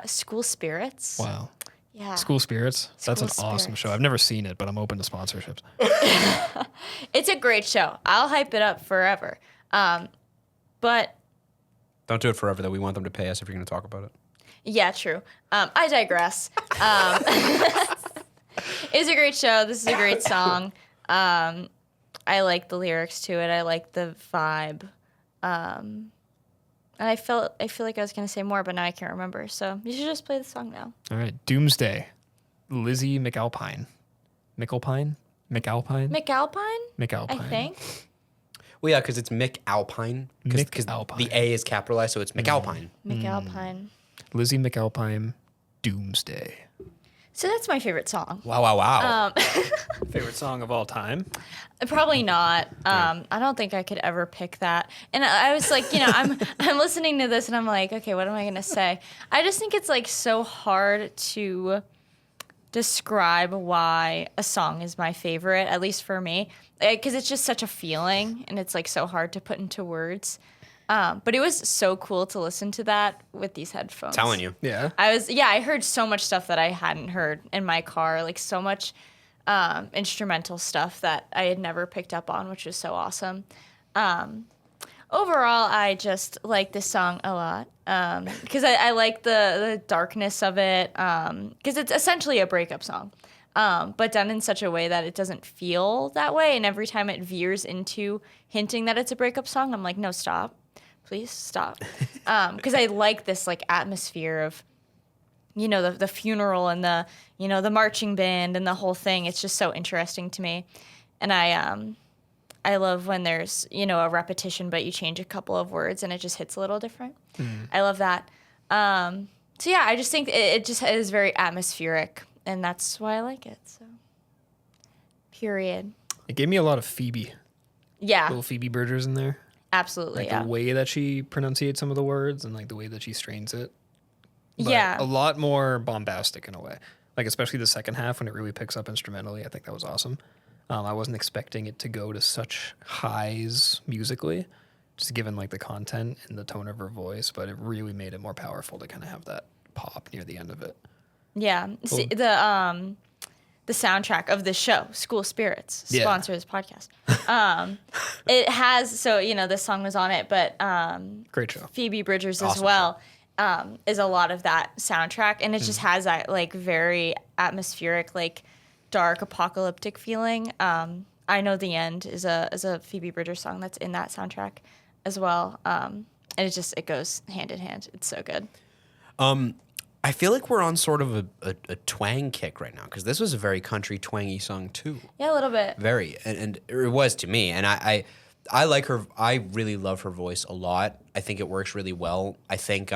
School Spirits. Wow. Yeah. School Spirits? That's School an awesome Spirits. show. I've never seen it, but I'm open to sponsorships. It's a great show. I'll hype it up forever. But Don't do it forever, though. We want them to pay us if you're going to talk about it. yeah, true. I digress. It's a great show. This is a great song. I like the lyrics to it. I like the vibe. And I feel like I was going to say more, but now I can't remember. So you should just play the song now. All right. Doomsday. Lizzy McAlpine. McAlpine? McAlpine? I think. Well, yeah, because it's McAlpine. Because McAlpine. the A is capitalized, so it's McAlpine. McAlpine. Lizzy McAlpine. Doomsday. So that's my favorite song. Wow. Favorite song of all time? Probably not. I don't think I could ever pick that. And I was like, I'm listening to this and I'm like, okay, what am I gonna say? I just think it's like so hard to describe why a song is my favorite, at least for me, because it's just such a feeling and it's like so hard to put into words. But it was so cool to listen to that with these headphones. Telling you. Yeah. I heard so much stuff that I hadn't heard in my car, like so much instrumental stuff that I had never picked up on, which was so awesome. Overall, I just like this song a lot because I like the darkness of it because it's essentially a breakup song, but done in such a way that it doesn't feel that way. And every time it veers into hinting that it's a breakup song, I'm like, no, stop. Please stop. Because I like this like atmosphere of, the funeral and the marching band and the whole thing. It's just so interesting to me. And I love when there's, a repetition, but you change a couple of words and it just hits a little different. I love that. So yeah, I just think it just is very atmospheric and that's why I like it. So, period. It gave me a lot of Phoebe. Yeah. Little Phoebe Bridgers in there. Absolutely, The way that she pronunciates some of the words and like the way that she strains it. But yeah. a lot more bombastic in a way. Like especially the second half when it really picks up instrumentally. I think that was awesome. I wasn't expecting it to go to such highs musically, just given like the content and the tone of her voice, but it really made it more powerful to kind of have that pop near the end of it. Yeah. See, the soundtrack of the show, School Spirits, sponsors podcast. It has, this song was on it, but Great show. Phoebe Bridgers Awesome as well is a lot of that soundtrack, and it just has that like very atmospheric, like dark apocalyptic feeling. I Know the End is a Phoebe Bridgers song that's in that soundtrack as well, and it goes hand in hand. It's so good. I feel like we're on sort of a twang kick right now because this was a very country twangy song too. Yeah, a little bit. Very, and it was to me. And I like her. I really love her voice a lot. I think it works really well. I think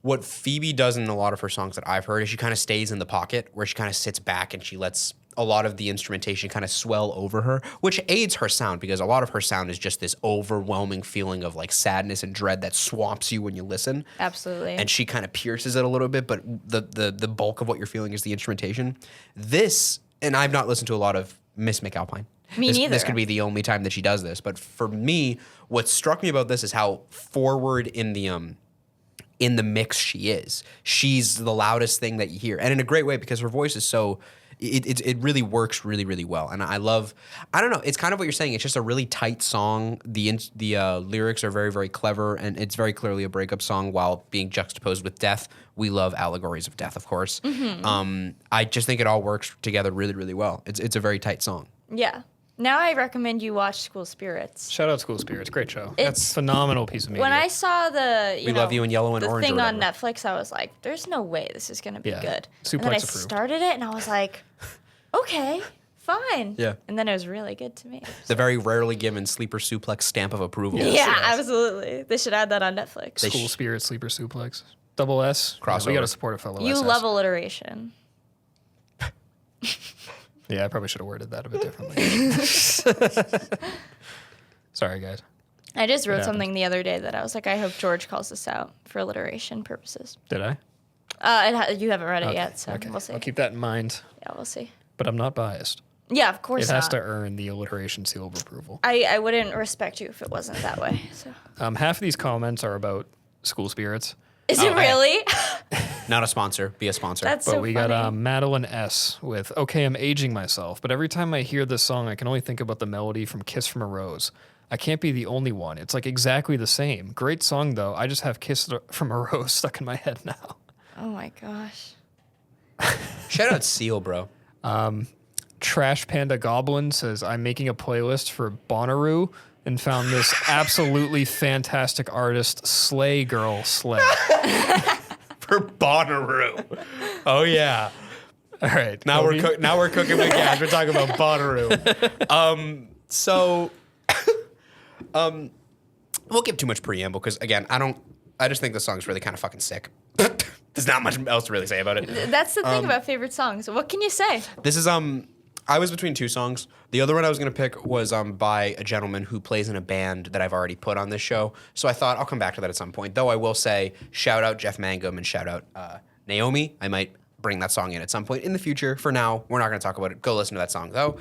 what Phoebe does in a lot of her songs that I've heard is she kind of stays in the pocket where she kind of sits back and she lets a lot of the instrumentation kind of swell over her, which aids her sound because a lot of her sound is just this overwhelming feeling of like sadness and dread that swamps you when you listen. Absolutely. And she kind of pierces it a little bit, but the bulk of what you're feeling is the instrumentation. This, and I've not listened to a lot of Miss McAlpine. Neither. This could be the only time that she does this. But for me, what struck me about this is how forward in the mix she is. She's the loudest thing that you hear, and in a great way because her voice is so. It really works really, really well. And I don't know, it's kind of what you're saying. It's just a really tight song. The lyrics are very, very clever, and it's very clearly a breakup song while being juxtaposed with death. We love allegories of death, of course. Mm-hmm. I just think it all works together really, really well. It's a very tight song. Yeah. Now I recommend you watch School Spirits. Shout out School Spirits. Great show. That's a phenomenal piece of media. When I saw We Love You in Yellow and Orange thing or on whatever. Netflix, I was like, there's no way this is going to be good. Suplex and then I approved. started it and I was like, okay, fine. Yeah. And then it was really good to me. The very rarely given Sleeper Suplex stamp of approval. Yeah, absolutely. They should add that on Netflix. School Spirits, Sleeper Suplex. Double S. Crossover. We got to support a fellow You SS. love alliteration. Yeah, I probably should have worded that a bit differently. Sorry, guys. I just wrote happened? something the other day that I was like, I hope George calls this out for alliteration purposes. Did I? You haven't read it yet, so we'll see. I'll keep that in mind. Yeah, we'll see. But I'm not biased. Yeah, of course It has not. to earn the alliteration seal of approval. I wouldn't respect you if it wasn't that way. So. Half of these comments are about school spirits. Is it really? Not a sponsor. Be a sponsor. That's But so we funny. got Madeline S. with, okay, I'm aging myself, but every time I hear this song, I can only think about the melody from Kiss from a Rose. I can't be the only one. It's like exactly the same. Great song, though. I just have Kiss from a Rose stuck in my head now. Oh my gosh. Shout out Seal, bro. Trash Panda Goblin says, I'm making a playlist for Bonnaroo and found this absolutely fantastic artist, Slay Girl Slay. For Bonnaroo. Oh, yeah. All right. Now we're cooking with gas. We're talking about Bonnaroo. We'll give too much preamble because, again, I just think the song's really kind of fucking sick. There's not much else to really say about it. That's the thing about favorite songs. What can you say? This is I was between two songs. The other one I was gonna pick was by a gentleman who plays in a band that I've already put on this show. So I thought I'll come back to that at some point. Though I will say shout out Jeff Mangum and shout out Naomi. I might bring that song in at some point in the future. For now, we're not gonna talk about it. Go listen to that song though.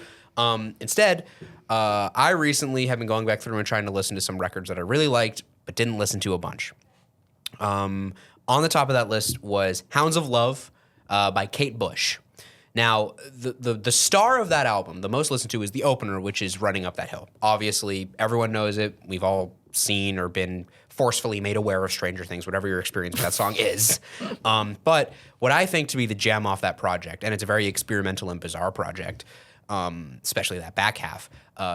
Instead, I recently have been going back through and trying to listen to some records that I really liked but didn't listen to a bunch. On the top of that list was Hounds of Love by Kate Bush. Now, the star of that album, the most listened to, is the opener, which is Running Up That Hill. Obviously, everyone knows it. We've all seen or been forcefully made aware of Stranger Things, whatever your experience with that song is. But what I think to be the gem off that project, and it's a very experimental and bizarre project, especially that back half,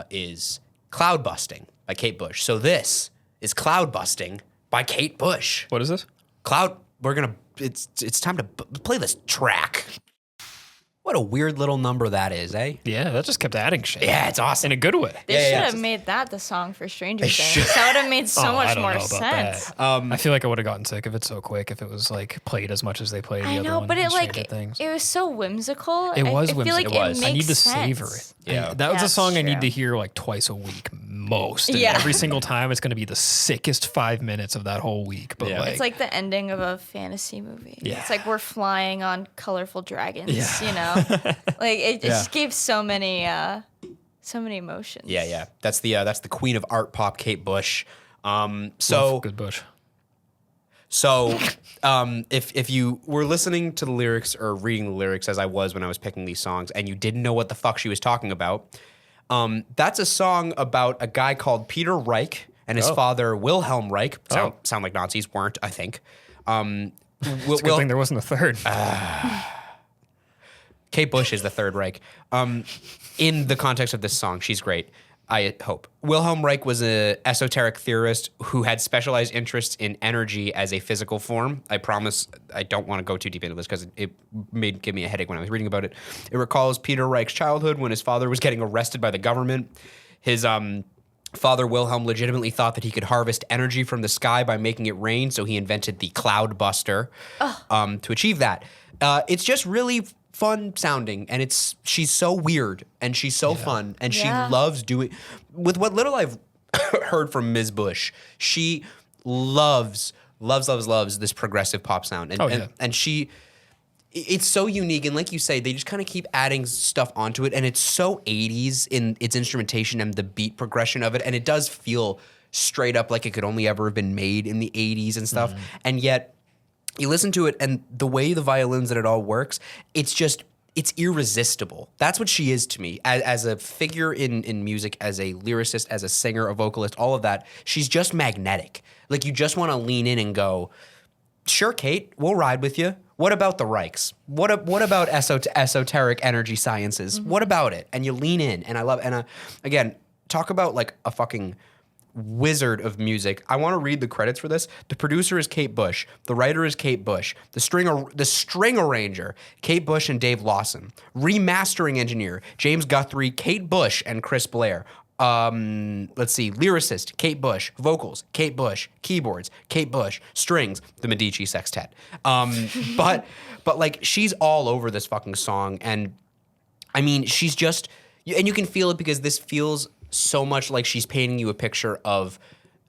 is Cloudbusting by Kate Bush. So this is Cloudbusting by Kate Bush. What is this? It's time to play this track. What a weird little number that is, eh? Yeah, that just kept adding shit. Yeah, it's awesome. In a good way. They should have made that the song for Stranger Things. That would have made so much more sense. I feel like I would have gotten sick of it so quick if it was like played as much as they played the other one. But in it Stranger Things. it was so whimsical. It was I feel like whimsical. it makes I need to sense. savor it. Yeah. That was a That's song I need true. to hear like twice a week most. And Yeah. every single time it's going to be the sickest 5 minutes of that whole week. But Yeah. It's like the ending of a fantasy movie. Yeah. It's like we're flying on colorful dragons, Yeah. you know? Like it Yeah. just gave so many emotions. Yeah. That's the queen of art pop, Kate Bush. good Bush. So, if you were listening to the lyrics or reading the lyrics as I was when I was picking these songs, and you didn't know what the fuck she was talking about, that's a song about a guy called Peter Reich and his father Wilhelm Reich. Sound like Nazis, weren't, I think. It's a good thing there wasn't a third. Kate Bush is the Third Reich. In the context of this song, she's great. I hope. Wilhelm Reich was an esoteric theorist who had specialized interests in energy as a physical form. I promise I don't want to go too deep into this because it give me a headache when I was reading about it. It recalls Peter Reich's childhood when his father was getting arrested by the government. His father, Wilhelm, legitimately thought that he could harvest energy from the sky by making it rain, so he invented the Cloudbuster to achieve that. It's just really fun sounding, and she's so weird and she's so fun, and she loves doing with what little I've heard from Ms. Bush. She loves this progressive pop sound, and she. It's so unique, and like you say, they just kind of keep adding stuff onto it, and it's so 80s in its instrumentation and the beat progression of it, and it does feel straight up like it could only ever have been made in the 80s and stuff, and yet you listen to it, and the way the violins and it all works, it's irresistible. That's what she is to me. As a figure in music, as a lyricist, as a singer, a vocalist, all of that, she's just magnetic. Like, you just want to lean in and go, sure, Kate, we'll ride with you. What about the Reichs? What about esoteric energy sciences? What about it? And you lean in, and I love it. And again, talk about like a fucking wizard of music. I want to read the credits for this. The producer is Kate Bush. The writer is Kate Bush. The string arranger, Kate Bush and Dave Lawson. Remastering engineer, James Guthrie, Kate Bush, and Chris Blair. Let's see, lyricist, Kate Bush. Vocals, Kate Bush. Keyboards, Kate Bush. Strings, the Medici Sextet. But like, she's all over this fucking song, and I mean, she's just, and you can feel it because this feels so much like she's painting you a picture of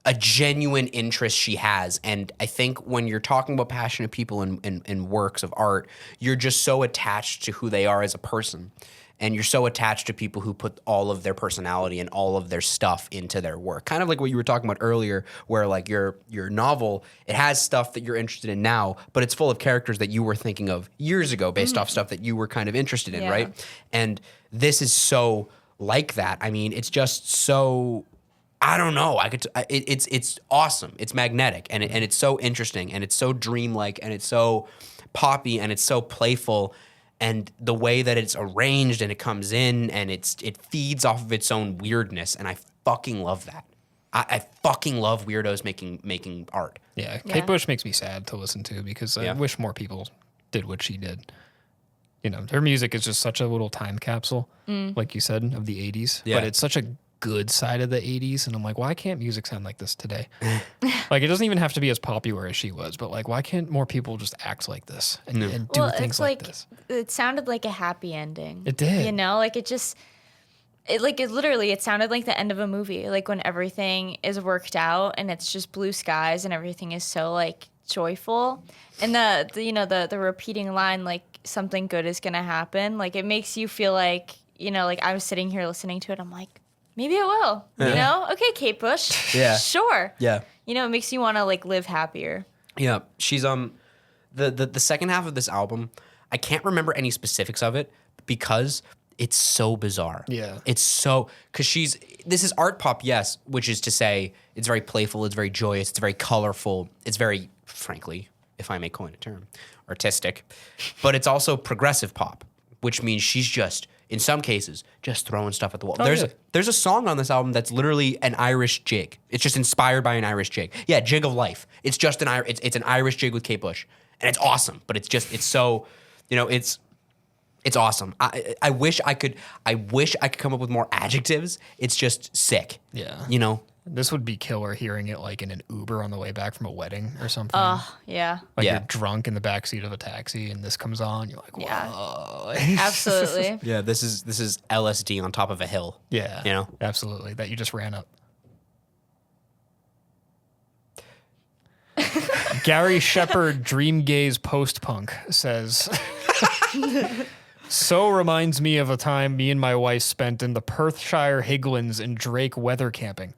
a genuine interest she has. And I think when you're talking about passionate people in works of art, you're just so attached to who they are as a person. And you're so attached to people who put all of their personality and all of their stuff into their work. Kind of like what you were talking about earlier, where like your novel, it has stuff that you're interested in now, but it's full of characters that you were thinking of years ago based off stuff that you were kind of interested in, right? And this is so like that. I mean, it's just so, I don't know. It's awesome. It's magnetic, and it's so interesting, and it's so dreamlike, and it's so poppy, and it's so playful. And the way that it's arranged and it comes in and it feeds off of its own weirdness, and I fucking love that. I fucking love weirdos making art. Yeah, Kate Bush makes me sad to listen to because I wish more people did what she did. You know, her music is just such a little time capsule, like you said, of the 80s. Yeah. But it's such a good side of the 80s, and I'm like, why can't music sound like this today? Like, it doesn't even have to be as popular as she was, but like, why can't more people just act like this and do things like this? It sounded like a happy ending. It did. You know, like it literally, it sounded like the end of a movie, like when everything is worked out and it's just blue skies and everything is so like joyful. And the repeating line, like something good is gonna happen, like it makes you feel like, you know, like I was sitting here listening to it, I'm like, maybe it will. You know? Okay, Kate Bush. Yeah. Sure. Yeah. You know, it makes you want to like live happier. Yeah. She's the second half of this album, I can't remember any specifics of it because it's so bizarre. Yeah. It's so, because this is art pop, yes, which is to say it's very playful, it's very joyous, it's very colorful, it's very, frankly, if I may coin a term, artistic, but it's also progressive pop, which means she's just, in some cases, just throwing stuff at the wall. There's a song on this album that's literally an Irish jig. It's just inspired by an Irish jig. Yeah, Jig of Life. It's just it's an Irish jig with Kate Bush, and it's awesome. But it's so, you know, it's awesome. I wish I could come up with more adjectives. It's just sick. Yeah. You know. This would be killer hearing it like in an Uber on the way back from a wedding or something. Oh, yeah. Like you're drunk in the backseat of a taxi and this comes on, you're like, whoa. Yeah. Absolutely. Yeah, this is LSD on top of a hill. Yeah. You know? Absolutely. That you just ran up. Gary Shepard Dream Gaze Post Punk says, so reminds me of a time me and my wife spent in the Perthshire Highlands in Drake weather camping.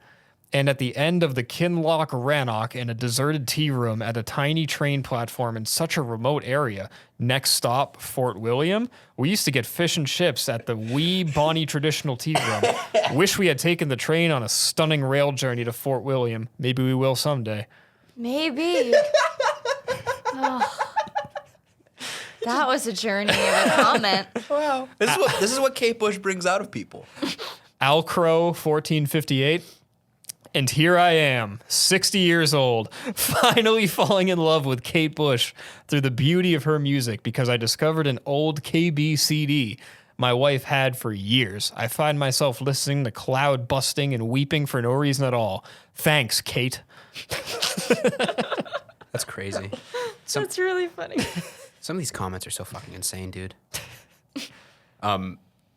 And at the end of the Kinloch Rannoch in a deserted tea room at a tiny train platform in such a remote area, next stop, Fort William, we used to get fish and chips at the wee bonny traditional tea room. Wish we had taken the train on a stunning rail journey to Fort William. Maybe we will someday. Maybe. Oh. That was a journey of a comment. Wow. This is what Kate Bush brings out of people. Al Crow 1458. And here I am, 60 years old, finally falling in love with Kate Bush through the beauty of her music because I discovered an old KB CD my wife had for years. I find myself listening to Cloudbusting and weeping for no reason at all. Thanks, Kate. That's crazy. That's really funny. Some of these comments are so fucking insane, dude.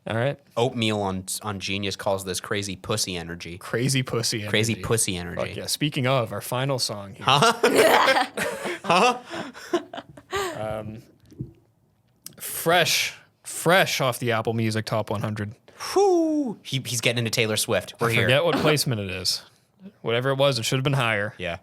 All right. Oatmeal on Genius calls this crazy pussy energy. Crazy pussy energy. Crazy pussy energy. Fuck yeah. Speaking of, our final song here. Huh? Fresh off the Apple Music Top 100. Whoo! He's getting into Taylor Swift. We're here. Forget what placement it is. Whatever it was, it should have been higher. Yeah.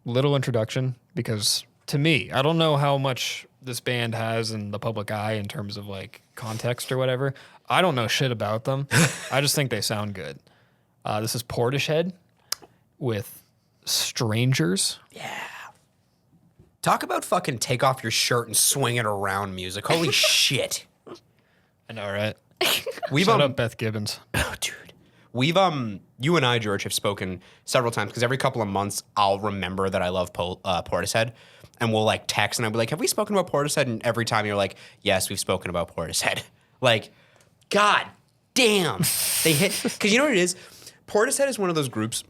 Little introduction, because to me, I don't know how much this band has in the public eye in terms of like context or whatever. I don't know shit about them. I just think they sound good. This is Portishead with Strangers. Yeah. Talk about fucking take off your shirt and swing it around music. Holy shit. I know, right? We've Shut up, Beth Gibbons. Oh, dude. We've you and I, George, have spoken several times because every couple of months I'll remember that I love Portishead, and we'll like text and I'll be like, "Have we spoken about Portishead?" And every time you're like, "Yes, we've spoken about Portishead." Like, god damn, they hit, because you know what it is. Portishead is one of those groups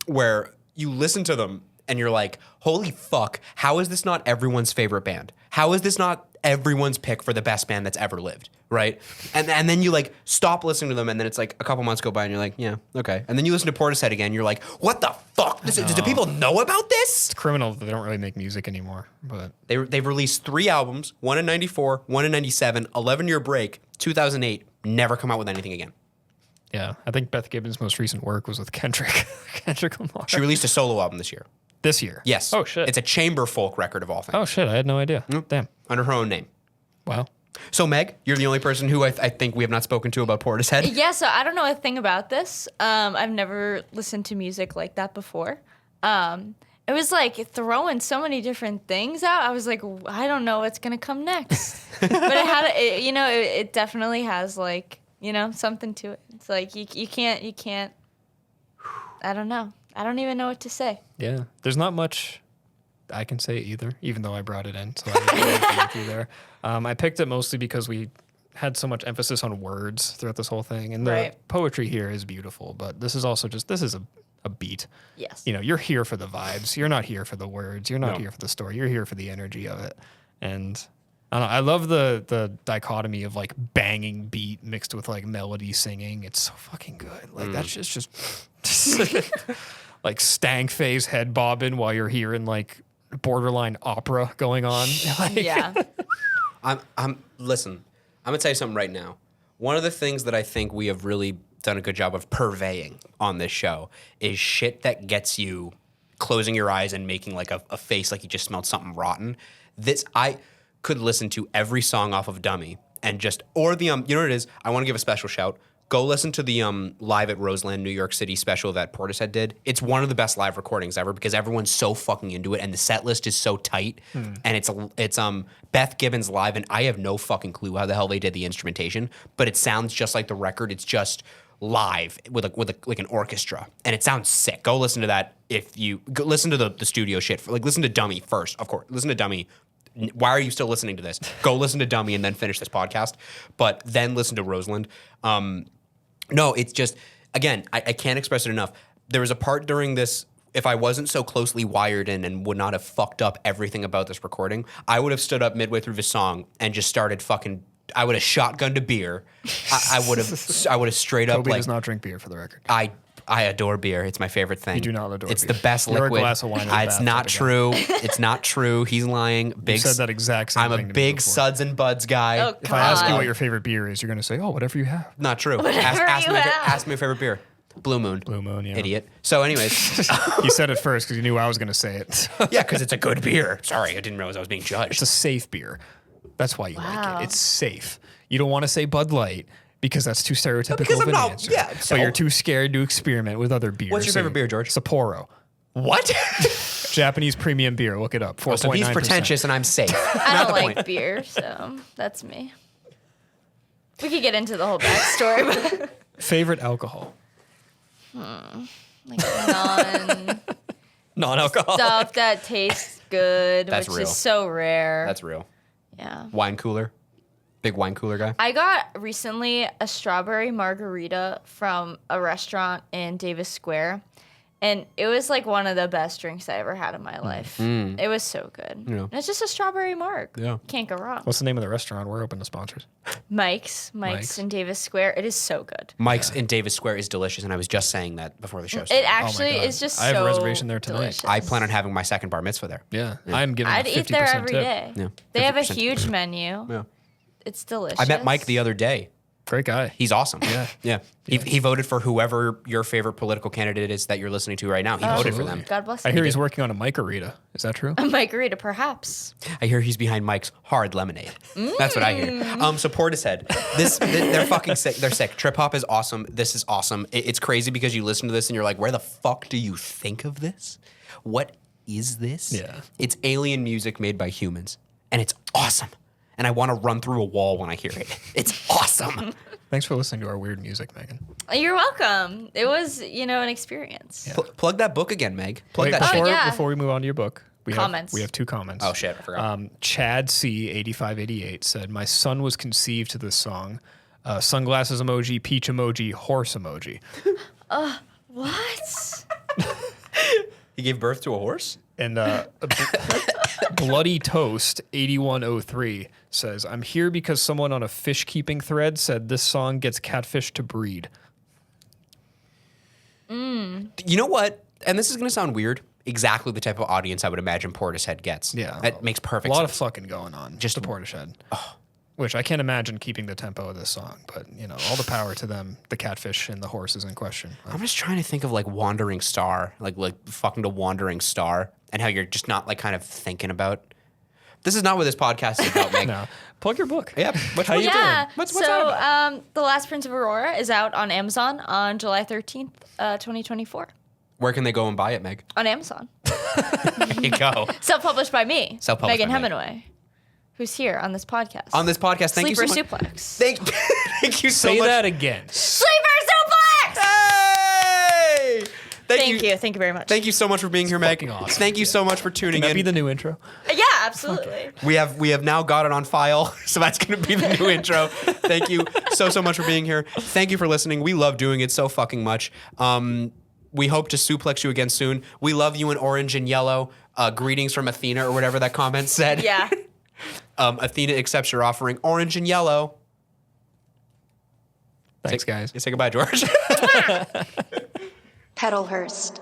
where you listen to them and you're like, "Holy fuck, how is this not everyone's favorite band? How is this not everyone's pick for the best band that's ever lived, right? And then you like stop listening to them, and then it's like a couple months go by, and you're like, yeah, okay. And then you listen to Portishead again, you're like, what the fuck? Do people know about this? It's criminal that they don't really make music anymore. But they've released 3 albums, one in 94, one in 97, 11-year break, 2008, never come out with anything again. Yeah, I think Beth Gibbons' most recent work was with Kendrick Lamar. She released a solo album this year. This year? Yes. Oh, shit. It's a chamber folk record of all things. Oh, shit. I had no idea. Damn. Under her own name. Wow. So, Meg, you're the only person who I think we have not spoken to about Portishead. Yeah, so I don't know a thing about this. I've never listened to music like that before. It was like throwing so many different things out. I was like, I don't know what's going to come next. But it definitely has like, something to it. It's like you can't, I don't know. I don't even know what to say. Yeah. There's not much I can say either, even though I brought it in. So I didn't agree with you there. I picked it mostly because we had so much emphasis on words throughout this whole thing. And the poetry here is beautiful, but this is also this is a beat. Yes. You're here for the vibes. You're not here for the words. You're not here for the story. You're here for the energy of it. And I don't know, I love the dichotomy of like banging beat mixed with like melody singing. It's so fucking good. Like that's just like stank face head bobbing while you're hearing like borderline opera going on. Yeah. Listen, I'm gonna tell you something right now. One of the things that I think we have really done a good job of purveying on this show is shit that gets you closing your eyes and making like a face like you just smelled something rotten. I could listen to every song off of Dummy and or the you know what it is? I want to give a special shout. Go listen to the Live at Roseland, New York City special that Portishead did. It's one of the best live recordings ever because everyone's so fucking into it and the set list is so tight. And it's Beth Gibbons live, and I have no fucking clue how the hell they did the instrumentation, but it sounds just like the record. It's just live with an orchestra, and it sounds sick. Go listen to that. If you go listen to the studio shit, listen to Dummy first, of course. Listen to Dummy. Why are you still listening to this? Go listen to Dummy and then finish this podcast, but then listen to Roseland. No, it's just, again, I can't express it enough. There was a part during this, if I wasn't so closely wired in and would not have fucked up everything about this recording, I would have stood up midway through the song and just started I would have shotgunned a beer. I would have straight up Kobe does not drink beer, for the record. I adore beer. It's my favorite thing. You do not adore It's beer. the best You're liquid. A glass of wine in the It's not true. It's not true. He's lying. You said that exact same I'm thing a to me big before. Suds and Buds guy. Oh, If I ask you what your favorite beer is, you're going to say, oh, whatever you have. Not true. Ask me your favorite beer. Blue Moon. Blue Moon, yeah. Idiot. So anyways. You said it first because you knew I was going to say it. Yeah, because it's a good beer. Sorry, I didn't realize I was being judged. It's a safe beer. That's why you like it. It's safe. You don't want to say Bud Light because that's too stereotypical of an answer. Yeah, so- but you're too scared to experiment with other beers. What's your favorite beer, George? Sapporo. What? Japanese premium beer. Look it up. 4.9%. So he's pretentious and I'm safe. I don't like beer, so that's me. We could get into the whole backstory, but Favorite alcohol? like Non-alcoholic. stuff that tastes good, That's which real. is so rare. That's real. Yeah. Wine cooler. Big wine cooler guy. I got recently a strawberry margarita from a restaurant in Davis Square, and it was like one of the best drinks I ever had in my life. It was so good. Yeah. And it's just a strawberry marg. Yeah. Can't go wrong. What's the name of the restaurant? We're open to sponsors. Mike's in Davis Square. It is so good. Mike's in Davis Square is delicious, and I was just saying that before the show It started. actually God. is just I have a so reservation there tonight. delicious. I plan on having my second bar mitzvah there. Yeah. I'm giving I'd 50% eat there every tip. day. Yeah. They have a 50% huge menu. Yeah. It's delicious. I met Mike the other day. Great guy. He's awesome. Yeah. Yeah. He voted for whoever your favorite political candidate is that you're listening to right now. He voted for them. God bless I him. hear he's working on a micarita. Is that true? A margarita, perhaps. I hear he's behind Mike's hard lemonade. That's what I hear. So Portishead, they're fucking sick. They're sick. Trip hop is awesome. This is awesome. It's crazy because you listen to this and you're like, where the fuck do you think of this? What is this? Yeah. It's alien music made by humans, and it's awesome. And I want to run through a wall when I hear it. It's awesome. Thanks for listening to our weird music, Megan. You're welcome. It was, an experience. Yeah. Plug that book again, Meg. Plug Wait, that shit. yeah. before we move on to your book, we Comments. have two comments. Oh shit, I forgot. Chad C 8588 said, "My son was conceived to this song. Sunglasses emoji, peach emoji, horse emoji." What? He gave birth to a horse? And Bloody Toast 8103 says, I'm here because someone on a fish keeping thread said this song gets catfish to breed. You know what? And this is going to sound weird. Exactly the type of audience I would imagine Portishead gets. Yeah. That makes perfect sense. A lot of fucking going on. Just the Portishead. Which I can't imagine keeping the tempo of this song. But, all the power to them, the catfish and the horses in question. I'm just trying to think of like Wandering Star, like fucking to Wandering Star, and how you're just not like kind of thinking about. This is not what this podcast is about, Meg. No. Plug your book. Yep. What Yeah. you doing? What's that about? The Last Prince of Aurora is out on Amazon on July 13th, 2024. Where can they go and buy it, Meg? On Amazon. There you go. Self-published by me, Self-published Megan by Meg. Hemenway, who's here on this podcast. On this podcast, thank you so much. Sleeper Suplex. Thank you so Say much. that again. Sleeper Suplex! Hey! Thank you. Thank you very much. Thank you so much for being here, Meg. fucking awesome. Thank you so much for tuning Can that in. be the new intro? Yeah, absolutely. We have now got it on file, so that's going to be the new intro. Thank you so much for being here. Thank you for listening. We love doing it so fucking much. We hope to suplex you again soon. We love you in orange and yellow. Greetings from Athena or whatever that comment said. Yeah. Athena accepts your offering, orange and yellow. Thanks, guys. Say goodbye, George. Petalhurst.